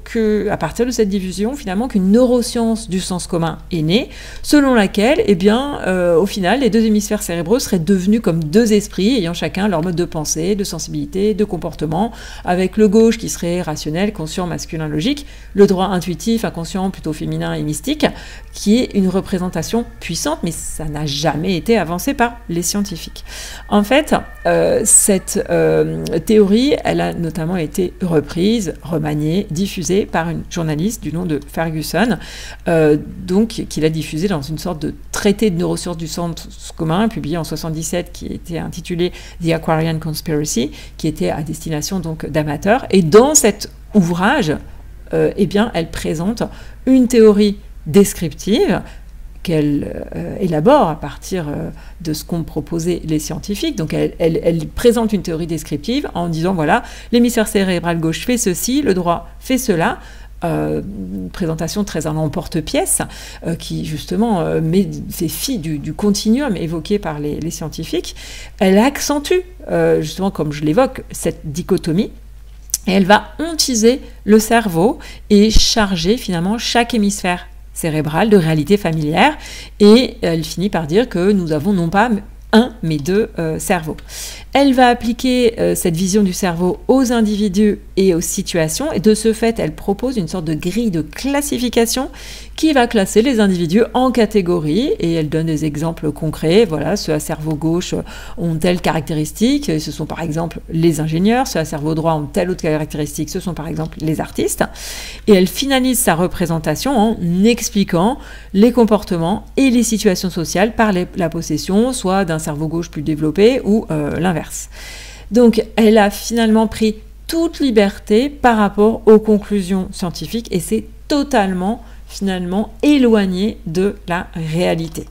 à partir de cette diffusion, finalement, qu'une neuroscience du sens commun est née, selon laquelle, eh bien, au final, les 2 hémisphères cérébraux seraient devenus comme 2 esprits, ayant chacun leur mode de pensée, de sensibilité, de comportement, avec le gauche qui serait rationnel, conscient, masculin, logique, le droit intuitif, inconscient, plutôt féminin et mystique, qui est une représentation puissante, mais ça n'a jamais été avancé par les scientifiques. En fait, cette théorie, elle a notamment été reprise, remaniée, diffusée par une journaliste du nom de Ferguson, donc qui l'a diffusée dans une sorte de traité de neurosciences du sens commun, publié en 1977, qui était intitulé The Aquarian Conspiracy, qui était à destination donc d'amateurs. Et dans cet ouvrage, eh bien, elle présente une théorie descriptive qu'elle élabore à partir de ce qu'ont proposé les scientifiques. Donc elle présente une théorie descriptive en disant, voilà, l'hémisphère cérébral gauche fait ceci, le droit fait cela, une présentation très en emporte-pièce qui justement fait fi du continuum évoqué par les scientifiques. Elle accentue justement, comme je l'évoque, cette dichotomie. Et elle va ontiser le cerveau et charger finalement chaque hémisphère cérébral de réalité familière, et elle finit par dire que nous avons non pas un, mais 2 cerveaux. Elle va appliquer cette vision du cerveau aux individus et aux situations, et de ce fait, elle propose une sorte de grille de classification qui va classer les individus en catégories, et elle donne des exemples concrets. Voilà, ceux à cerveau gauche ont telle caractéristique, ce sont par exemple les ingénieurs, ceux à cerveau droit ont telle autre caractéristique, ce sont par exemple les artistes, et elle finalise sa représentation en expliquant les comportements et les situations sociales par la possession, soit d'un cerveau gauche plus développé ou l'inverse. Donc elle a finalement pris toute liberté par rapport aux conclusions scientifiques, et c'est totalement finalement éloigné de la réalité.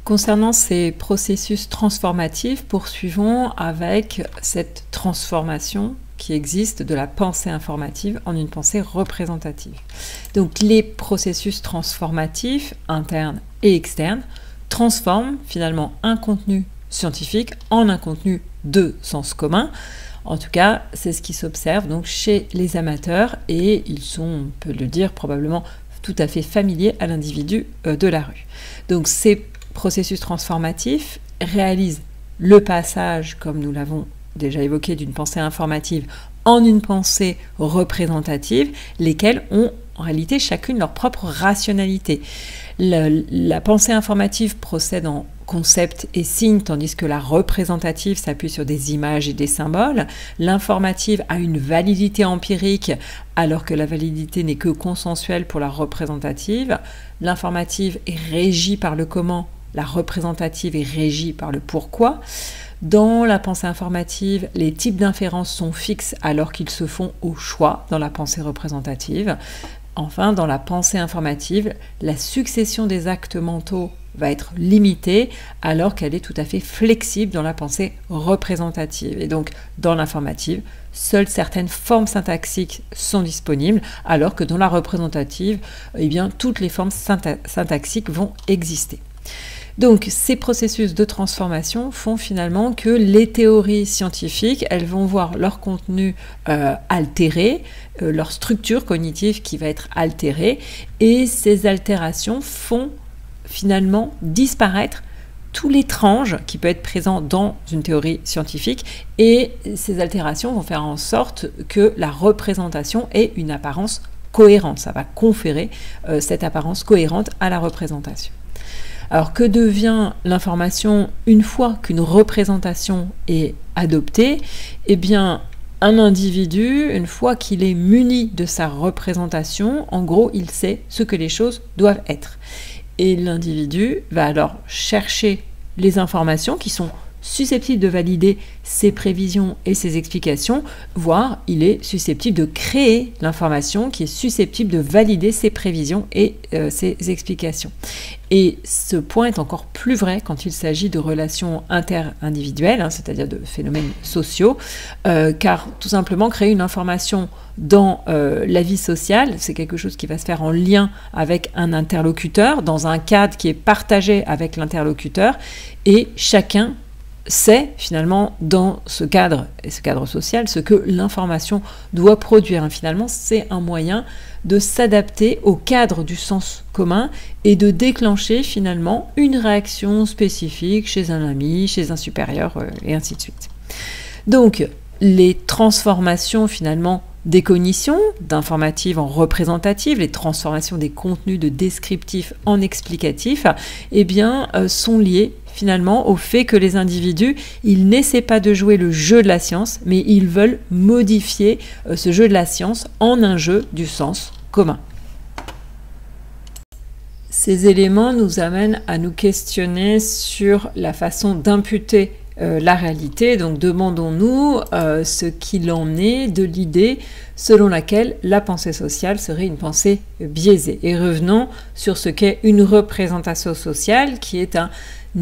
Concernant ces processus transformatifs, poursuivons avec cette transformation qui existe de la pensée informative en une pensée représentative. Donc les processus transformatifs, internes et externes, transforment finalement un contenu scientifique en un contenu de sens commun. En tout cas, c'est ce qui s'observe donc chez les amateurs, et ils sont, on peut le dire, probablement tout à fait familiers à l'individu de la rue. Donc ces processus transformatifs réalisent le passage, comme nous l'avons déjà évoqué, d'une pensée informative en une pensée représentative, lesquelles ont en réalité chacune leur propre rationalité. La pensée informative procède en concepts et signes, tandis que la représentative s'appuie sur des images et des symboles. L'informative a une validité empirique, alors que la validité n'est que consensuelle pour la représentative. L'informative est régie par le comment, la représentative est régie par le pourquoi. Dans la pensée informative, les types d'inférences sont fixes alors qu'ils se font au choix dans la pensée représentative. Enfin, dans la pensée informative, la succession des actes mentaux va être limitée alors qu'elle est tout à fait flexible dans la pensée représentative. Et donc, dans l'informative, seules certaines formes syntaxiques sont disponibles, alors que dans la représentative, eh bien, toutes les formes syntaxiques vont exister. Donc, ces processus de transformation font finalement que les théories scientifiques, elles vont voir leur contenu altéré, leur structure cognitive qui va être altérée, et ces altérations font finalement disparaître tout l'étrange qui peut être présent dans une théorie scientifique, et ces altérations vont faire en sorte que la représentation ait une apparence cohérente. Ça va conférer cette apparence cohérente à la représentation. Alors, que devient l'information une fois qu'une représentation est adoptée? Eh bien, un individu, une fois qu'il est muni de sa représentation, en gros, il sait ce que les choses doivent être. Et l'individu va alors chercher les informations qui sont susceptibles de valider ses prévisions et ses explications, voire il est susceptible de créer l'information qui est susceptible de valider ses prévisions et ses explications. Et ce point est encore plus vrai quand il s'agit de relations interindividuelles, c'est-à-dire de phénomènes sociaux, car tout simplement créer une information dans la vie sociale, c'est quelque chose qui va se faire en lien avec un interlocuteur, dans un cadre qui est partagé avec l'interlocuteur, et chacun sait finalement dans ce cadre, et ce cadre social, ce que l'information doit produire. Finalement, c'est un moyen de s'adapter au cadre du sens commun et de déclencher finalement une réaction spécifique chez un ami, chez un supérieur, et ainsi de suite. Donc, les transformations finalement des cognitions, d'informative en représentative, les transformations des contenus de descriptif en explicatif, eh bien, sont liées finalement au fait que les individus, ils n'essaient pas de jouer le jeu de la science, mais ils veulent modifier ce jeu de la science en un jeu du sens commun. Ces éléments nous amènent à nous questionner sur la façon d'imputer la réalité. Donc demandons-nous ce qu'il en est de l'idée selon laquelle la pensée sociale serait une pensée biaisée. Et revenons sur ce qu'est une représentation sociale, qui est un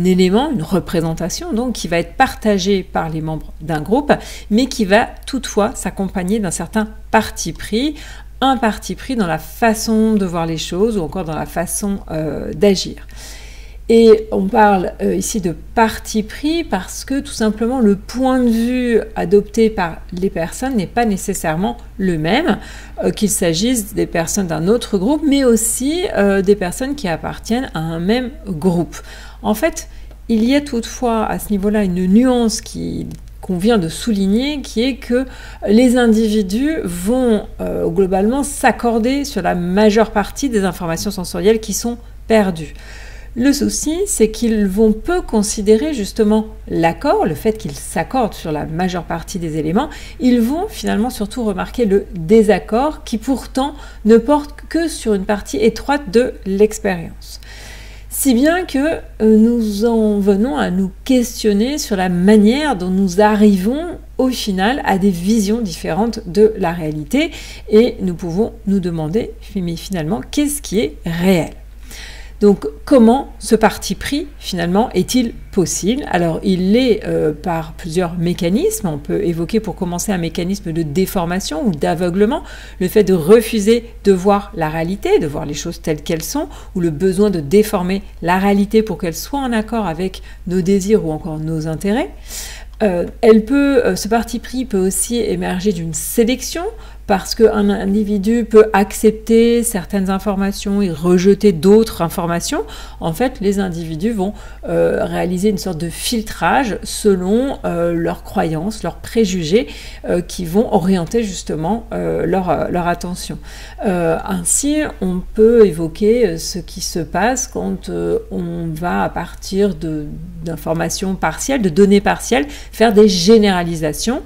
élément, une représentation donc qui va être partagée par les membres d'un groupe, mais qui va toutefois s'accompagner d'un certain parti pris, un parti pris dans la façon de voir les choses ou encore dans la façon d'agir. Et on parle ici de parti pris parce que tout simplement le point de vue adopté par les personnes n'est pas nécessairement le même, qu'il s'agisse des personnes d'un autre groupe, mais aussi des personnes qui appartiennent à un même groupe. En fait, il y a toutefois à ce niveau-là une nuance qu'on vient de souligner, qui est que les individus vont globalement s'accorder sur la majeure partie des informations sensorielles qui sont perdues. Le souci, c'est qu'ils vont peu considérer justement l'accord, le fait qu'ils s'accordent sur la majeure partie des éléments. Ils vont finalement surtout remarquer le désaccord qui pourtant ne porte que sur une partie étroite de l'expérience. Si bien que nous en venons à nous questionner sur la manière dont nous arrivons au final à des visions différentes de la réalité, et nous pouvons nous demander mais finalement qu'est-ce qui est réel ? Donc, comment ce parti pris, finalement, est-il possible? Alors, il l'est par plusieurs mécanismes. On peut évoquer pour commencer un mécanisme de déformation ou d'aveuglement, le fait de refuser de voir la réalité, de voir les choses telles qu'elles sont, ou le besoin de déformer la réalité pour qu'elle soit en accord avec nos désirs ou encore nos intérêts. Ce parti pris peut aussi émerger d'une sélection, parce qu'un individu peut accepter certaines informations et rejeter d'autres informations. En fait, les individus vont réaliser une sorte de filtrage selon leurs croyances, leurs préjugés, qui vont orienter justement leur attention. Ainsi, on peut évoquer ce qui se passe quand on va, à partir d'informations partielles, de données partielles, faire des généralisations,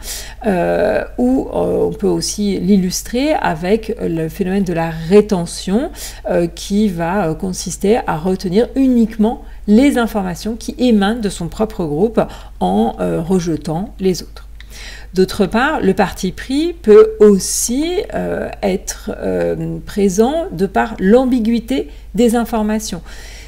ou on peut aussi l'illustrer avec le phénomène de la rétention qui va consister à retenir uniquement les informations qui émanent de son propre groupe en rejetant les autres. D'autre part, le parti pris peut aussi être présent de par l'ambiguïté des informations.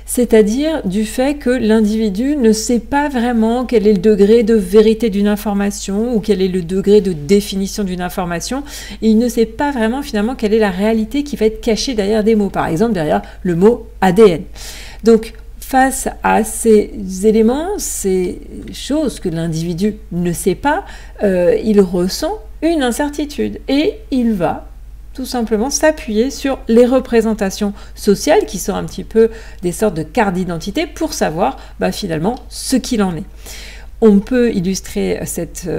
C'est-à-dire du fait que l'individu ne sait pas vraiment quel est le degré de vérité d'une information ou quel est le degré de définition d'une information. Il ne sait pas vraiment finalement quelle est la réalité qui va être cachée derrière des mots, par exemple derrière le mot ADN. Donc, face à ces éléments, ces choses que l'individu ne sait pas, il ressent une incertitude et il va tout simplement s'appuyer sur les représentations sociales qui sont un petit peu des sortes de cartes d'identité pour savoir finalement ce qu'il en est. On peut illustrer cette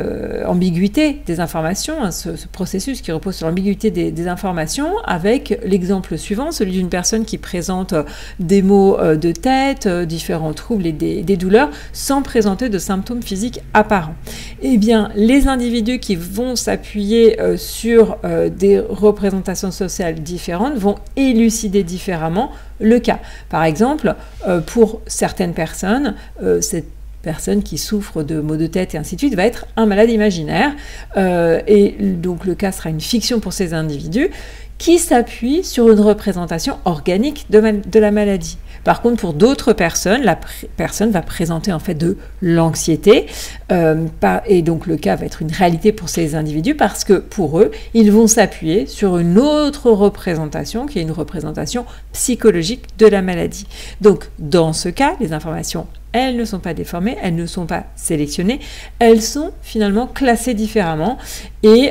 ambiguïté des informations, ce processus qui repose sur l'ambiguïté des informations, avec l'exemple suivant, celui d'une personne qui présente des maux de tête, différents troubles et des douleurs, sans présenter de symptômes physiques apparents. Eh bien, les individus qui vont s'appuyer sur des représentations sociales différentes vont élucider différemment le cas. Par exemple, pour certaines personnes, cette personne qui souffre de maux de tête et ainsi de suite va être un malade imaginaire et donc le cas sera une fiction pour ces individus qui s'appuient sur une représentation organique de la maladie. Par contre, pour d'autres personnes, la personne va présenter en fait de l'anxiété et donc le cas va être une réalité pour ces individus parce que pour eux, ils vont s'appuyer sur une autre représentation qui est une représentation psychologique de la maladie. Donc, dans ce cas, les informations elles ne sont pas déformées, elles ne sont pas sélectionnées, elles sont finalement classées différemment et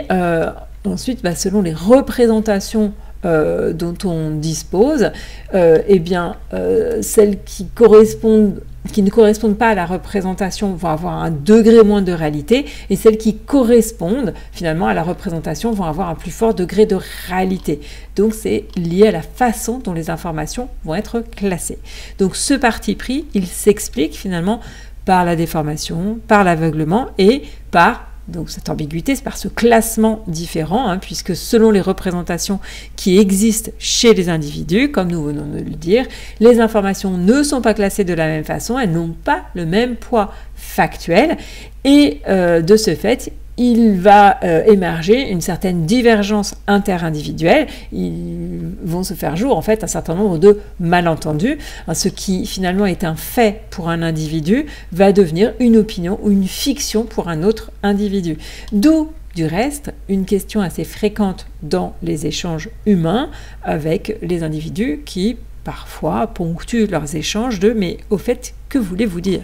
ensuite, selon les représentations dont on dispose, celles qui ne correspondent pas à la représentation vont avoir un degré moins de réalité et celles qui correspondent finalement à la représentation vont avoir un plus fort degré de réalité. Donc c'est lié à la façon dont les informations vont être classées. Donc ce parti pris, il s'explique finalement par la déformation, par l'aveuglement et par donc cette ambiguïté, c'est par ce classement différent, puisque selon les représentations qui existent chez les individus, comme nous venons de le dire, les informations ne sont pas classées de la même façon, elles n'ont pas le même poids factuel, et de ce fait, il va émerger une certaine divergence interindividuelle. Ils vont se faire jour en fait un certain nombre de malentendus. Ce qui finalement est un fait pour un individu va devenir une opinion ou une fiction pour un autre individu. D'où du reste une question assez fréquente dans les échanges humains avec les individus qui parfois ponctuent leurs échanges de « mais au fait, que voulez-vous dire ?»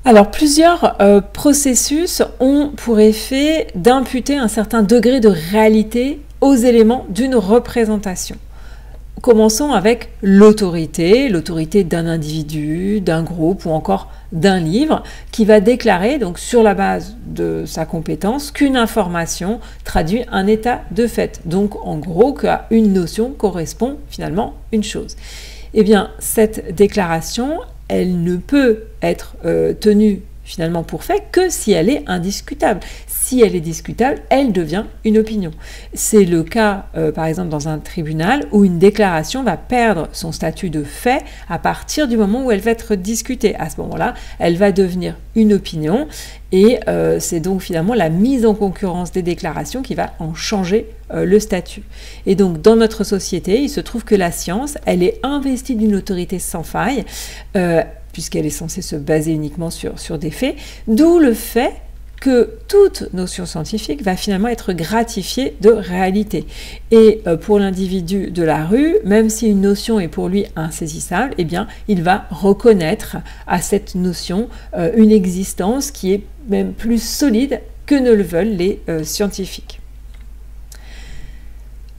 Alors, plusieurs processus ont pour effet d'imputer un certain degré de réalité aux éléments d'une représentation. Commençons avec l'autorité d'un individu, d'un groupe ou encore d'un livre qui va déclarer, donc sur la base de sa compétence, qu'une information traduit un état de fait. Donc, en gros, qu'à une notion correspond finalement une chose. Eh bien, cette déclaration, elle ne peut être tenue finalement pour fait que si elle est indiscutable. Si elle est discutable, elle devient une opinion. C'est le cas, par exemple, dans un tribunal où une déclaration va perdre son statut de fait à partir du moment où elle va être discutée. À ce moment-là, elle va devenir une opinion et c'est donc finalement la mise en concurrence des déclarations qui va en changer le statut. Et donc, dans notre société, il se trouve que la science, elle est investie d'une autorité sans faille, puisqu'elle est censée se baser uniquement sur des faits, d'où le fait que toute notion scientifique va finalement être gratifiée de réalité. Et pour l'individu de la rue, même si une notion est pour lui insaisissable, eh bien, il va reconnaître à cette notion une existence qui est même plus solide que ne le veulent les scientifiques.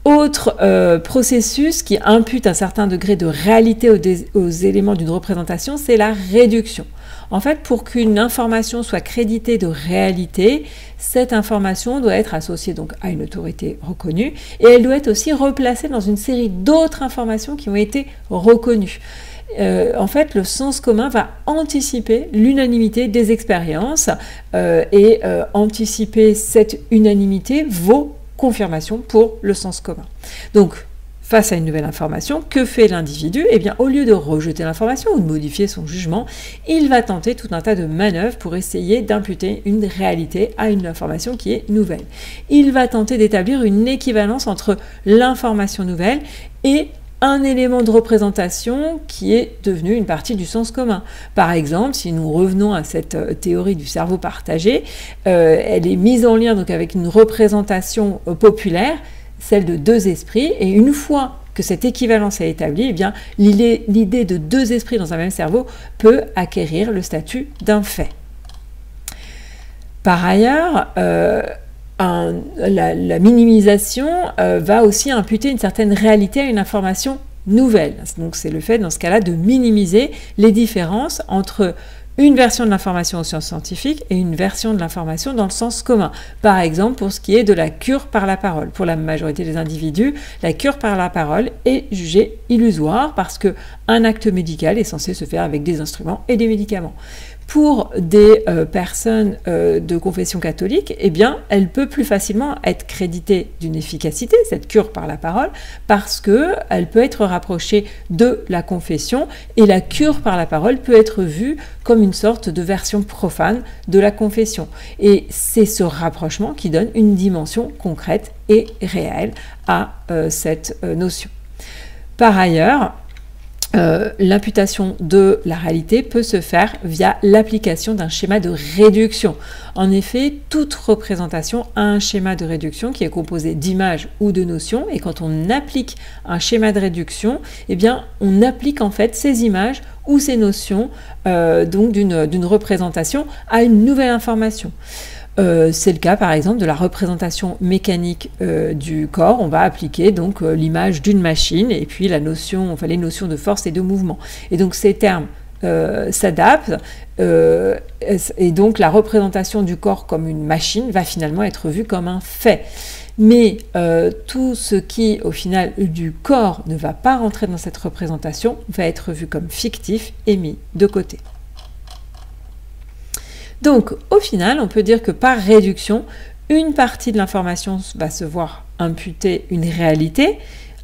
Autre processus qui impute un certain degré de réalité aux éléments d'une représentation, c'est la réduction. En fait, pour qu'une information soit créditée de réalité, cette information doit être associée donc à une autorité reconnue et elle doit être aussi replacée dans une série d'autres informations qui ont été reconnues. En fait, le sens commun va anticiper l'unanimité des expériences et anticiper cette unanimité vaut confirmation pour le sens commun. Donc, face à une nouvelle information, que fait l'individu? Eh bien, au lieu de rejeter l'information ou de modifier son jugement, il va tenter tout un tas de manœuvres pour essayer d'imputer une réalité à une information qui est nouvelle. Il va tenter d'établir une équivalence entre l'information nouvelle et un élément de représentation qui est devenu une partie du sens commun. Par exemple, si nous revenons à cette théorie du cerveau partagé, elle est mise en lien donc avec une représentation populaire, celle de deux esprits, et une fois que cette équivalence est établie, eh bien, l'idée de deux esprits dans un même cerveau peut acquérir le statut d'un fait. Par ailleurs, la minimisation va aussi imputer une certaine réalité à une information nouvelle. Donc c'est le fait, dans ce cas-là, de minimiser les différences entre une version de l'information aux sciences scientifiques et une version de l'information dans le sens commun. Par exemple, pour ce qui est de la cure par la parole. Pour la majorité des individus, la cure par la parole est jugée illusoire parce qu'un acte médical est censé se faire avec des instruments et des médicaments. Pour des personnes de confession catholique, eh bien, elle peut plus facilement être créditée d'une efficacité, cette cure par la parole, parce qu'elle peut être rapprochée de la confession, et la cure par la parole peut être vue comme une sorte de version profane de la confession. Et c'est ce rapprochement qui donne une dimension concrète et réelle à cette notion. Par ailleurs, l'imputation de la réalité peut se faire via l'application d'un schéma de réduction. En effet, toute représentation a un schéma de réduction qui est composé d'images ou de notions, et quand on applique un schéma de réduction, eh bien, on applique en fait ces images ou ces notions donc d'une représentation à une nouvelle information. C'est le cas par exemple de la représentation mécanique du corps. On va appliquer donc l'image d'une machine et puis les notions de force et de mouvement. Et donc ces termes s'adaptent et donc la représentation du corps comme une machine va finalement être vue comme un fait. Mais tout ce qui, au final, du corps ne va pas rentrer dans cette représentation va être vu comme fictif et mis de côté. Donc, au final, on peut dire que par réduction, une partie de l'information va se voir imputer une réalité.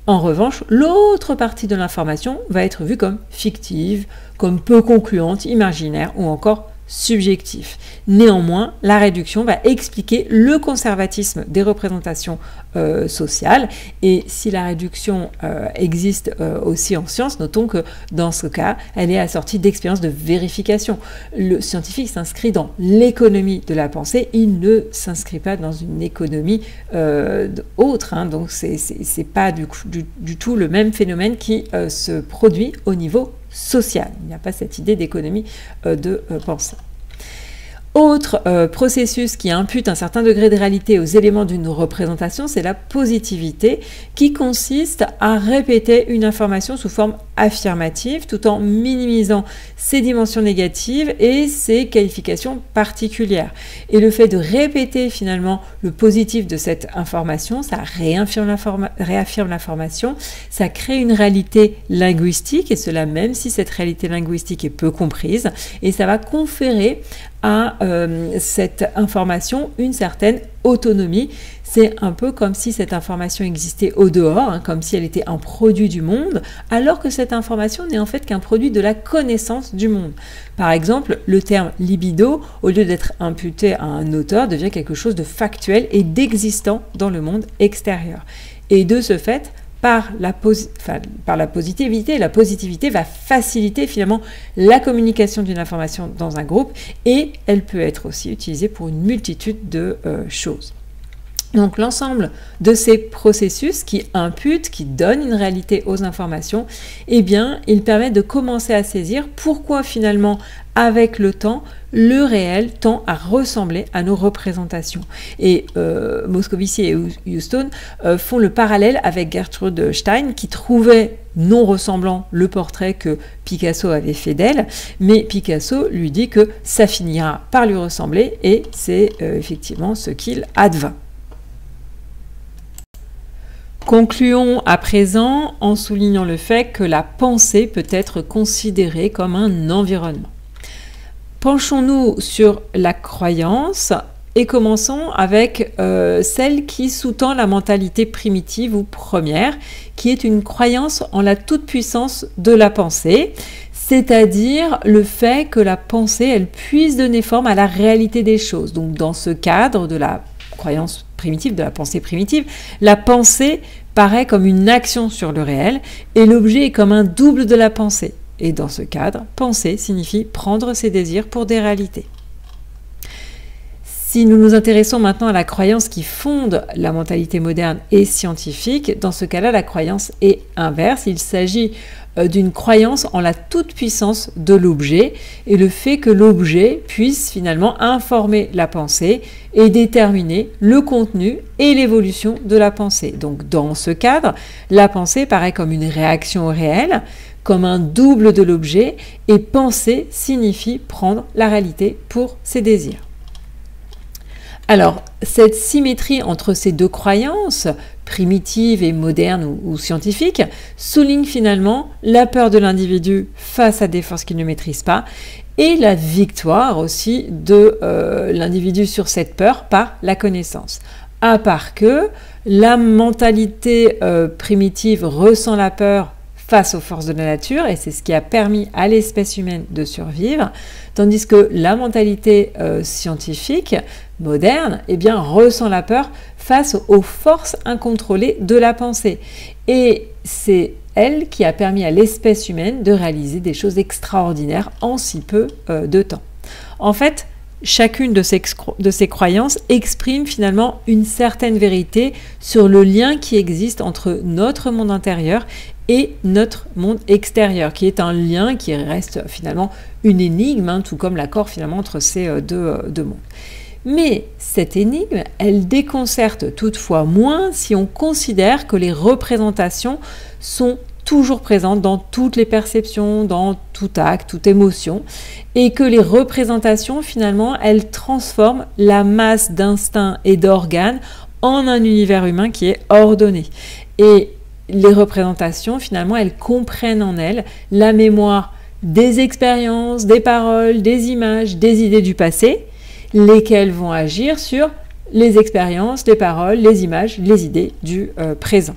En revanche, l'autre partie de l'information va être vue comme fictive, comme peu concluante, imaginaire ou encore subjectif. Néanmoins, la réduction va expliquer le conservatisme des représentations sociales, et si la réduction existe aussi en sciences, notons que dans ce cas, elle est assortie d'expériences de vérification. Le scientifique s'inscrit dans l'économie de la pensée, il ne s'inscrit pas dans une économie autre, hein, donc c'est pas du tout le même phénomène qui se produit au niveau social. Il n'y a pas cette idée d'économie de pensée. Autre processus qui impute un certain degré de réalité aux éléments d'une représentation, c'est la positivité, qui consiste à répéter une information sous forme affirmative tout en minimisant ses dimensions négatives et ses qualifications particulières. Et le fait de répéter finalement le positif de cette information, ça réaffirme l'information, ça crée une réalité linguistique, et cela même si cette réalité linguistique est peu comprise, et ça va conférer à cette information une certaine autonomie. C'est un peu comme si cette information existait au dehors, hein, comme si elle était un produit du monde, alors que cette information n'est en fait qu'un produit de la connaissance du monde. Par exemple, le terme libido, au lieu d'être imputé à un auteur, devient quelque chose de factuel et d'existant dans le monde extérieur. Et de ce fait, par la positivité, la positivité va faciliter finalement la communication d'une information dans un groupe, et elle peut être aussi utilisée pour une multitude de choses. Donc l'ensemble de ces processus qui imputent, qui donnent une réalité aux informations, eh bien, ils permettent de commencer à saisir pourquoi finalement, avec le temps, le réel tend à ressembler à nos représentations. Et Moscovici et Houston font le parallèle avec Gertrude Stein, qui trouvait non ressemblant le portrait que Picasso avait fait d'elle, mais Picasso lui dit que ça finira par lui ressembler, et c'est effectivement ce qu'il advint. Concluons à présent en soulignant le fait que la pensée peut être considérée comme un environnement. Penchons-nous sur la croyance et commençons avec celle qui sous-tend la mentalité primitive ou première, qui est une croyance en la toute-puissance de la pensée, c'est-à-dire le fait que la pensée, elle puisse donner forme à la réalité des choses. Donc dans ce cadre de la croyance primitive, de la pensée primitive, la pensée paraît comme une action sur le réel et l'objet est comme un double de la pensée. Et dans ce cadre, penser signifie prendre ses désirs pour des réalités. Si nous nous intéressons maintenant à la croyance qui fonde la mentalité moderne et scientifique, dans ce cas-là, la croyance est inverse. Il s'agit d'une croyance en la toute-puissance de l'objet et le fait que l'objet puisse finalement informer la pensée et déterminer le contenu et l'évolution de la pensée. Donc dans ce cadre, la pensée paraît comme une réaction au réel, comme un double de l'objet, et penser signifie prendre la réalité pour ses désirs. Alors, cette symétrie entre ces deux croyances, primitives et modernes ou scientifiques, souligne finalement la peur de l'individu face à des forces qu'il ne maîtrise pas et la victoire aussi de l'individu sur cette peur par la connaissance. À part que la mentalité primitive ressent la peur face aux forces de la nature, et c'est ce qui a permis à l'espèce humaine de survivre, tandis que la mentalité scientifique moderne ressent la peur face aux forces incontrôlées de la pensée. Et c'est elle qui a permis à l'espèce humaine de réaliser des choses extraordinaires en si peu de temps. En fait, chacune de ces croyances exprime finalement une certaine vérité sur le lien qui existe entre notre monde intérieur et notre monde extérieur, qui est un lien qui reste finalement une énigme, tout comme l'accord finalement entre ces deux mondes. Mais cette énigme, elle déconcerte toutefois moins si on considère que les représentations sont toujours présentes dans toutes les perceptions, dans tout acte, toute émotion, et que les représentations, finalement, elles transforment la masse d'instincts et d'organes en un univers humain qui est ordonné. Et les représentations, finalement, elles comprennent en elles la mémoire des expériences, des paroles, des images, des idées du passé, lesquelles vont agir sur les expériences, les paroles, les images, les idées du présent.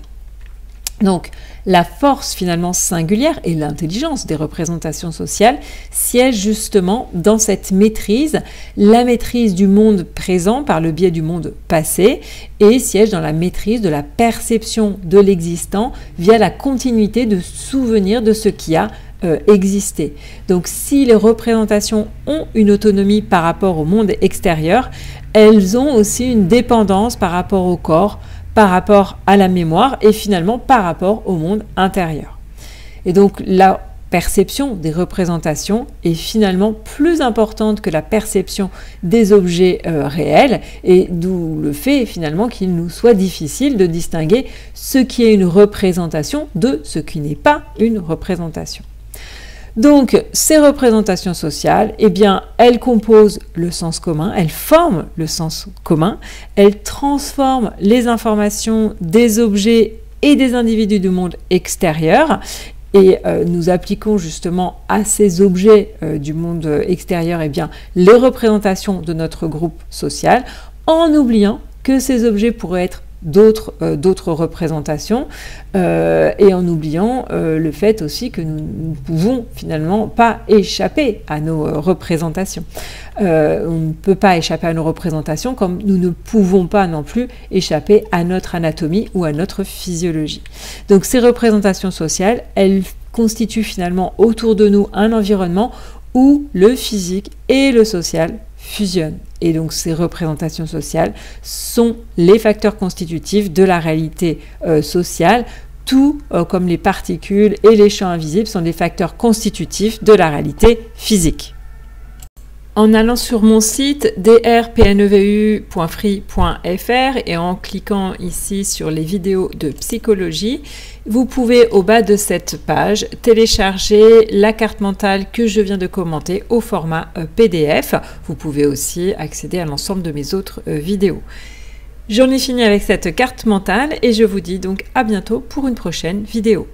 Donc, la force finalement singulière et l'intelligence des représentations sociales siègent justement dans cette maîtrise, la maîtrise du monde présent par le biais du monde passé, et siège dans la maîtrise de la perception de l'existant via la continuité de souvenirs de ce qui a existé. Donc si les représentations ont une autonomie par rapport au monde extérieur, elles ont aussi une dépendance par rapport au corps, par rapport à la mémoire et finalement par rapport au monde intérieur. Et donc la perception des représentations est finalement plus importante que la perception des objets réels, et d'où le fait finalement qu'il nous soit difficile de distinguer ce qui est une représentation de ce qui n'est pas une représentation. Donc, ces représentations sociales, elles composent le sens commun, elles forment le sens commun, elles transforment les informations des objets et des individus du monde extérieur, et nous appliquons justement à ces objets du monde extérieur les représentations de notre groupe social, en oubliant que ces objets pourraient être d'autres représentations et en oubliant le fait aussi que nous ne pouvons finalement pas échapper à nos représentations. On ne peut pas échapper à nos représentations comme nous ne pouvons pas non plus échapper à notre anatomie ou à notre physiologie. Donc ces représentations sociales, elles constituent finalement autour de nous un environnement où le physique et le social fusionnent. Et donc ces représentations sociales sont les facteurs constitutifs de la réalité sociale, tout comme les particules et les champs invisibles sont des facteurs constitutifs de la réalité physique. En allant sur mon site drpnevu.free.fr et en cliquant ici sur les vidéos de psychologie, vous pouvez au bas de cette page télécharger la carte mentale que je viens de commenter au format PDF. Vous pouvez aussi accéder à l'ensemble de mes autres vidéos. J'en ai fini avec cette carte mentale et je vous dis donc à bientôt pour une prochaine vidéo.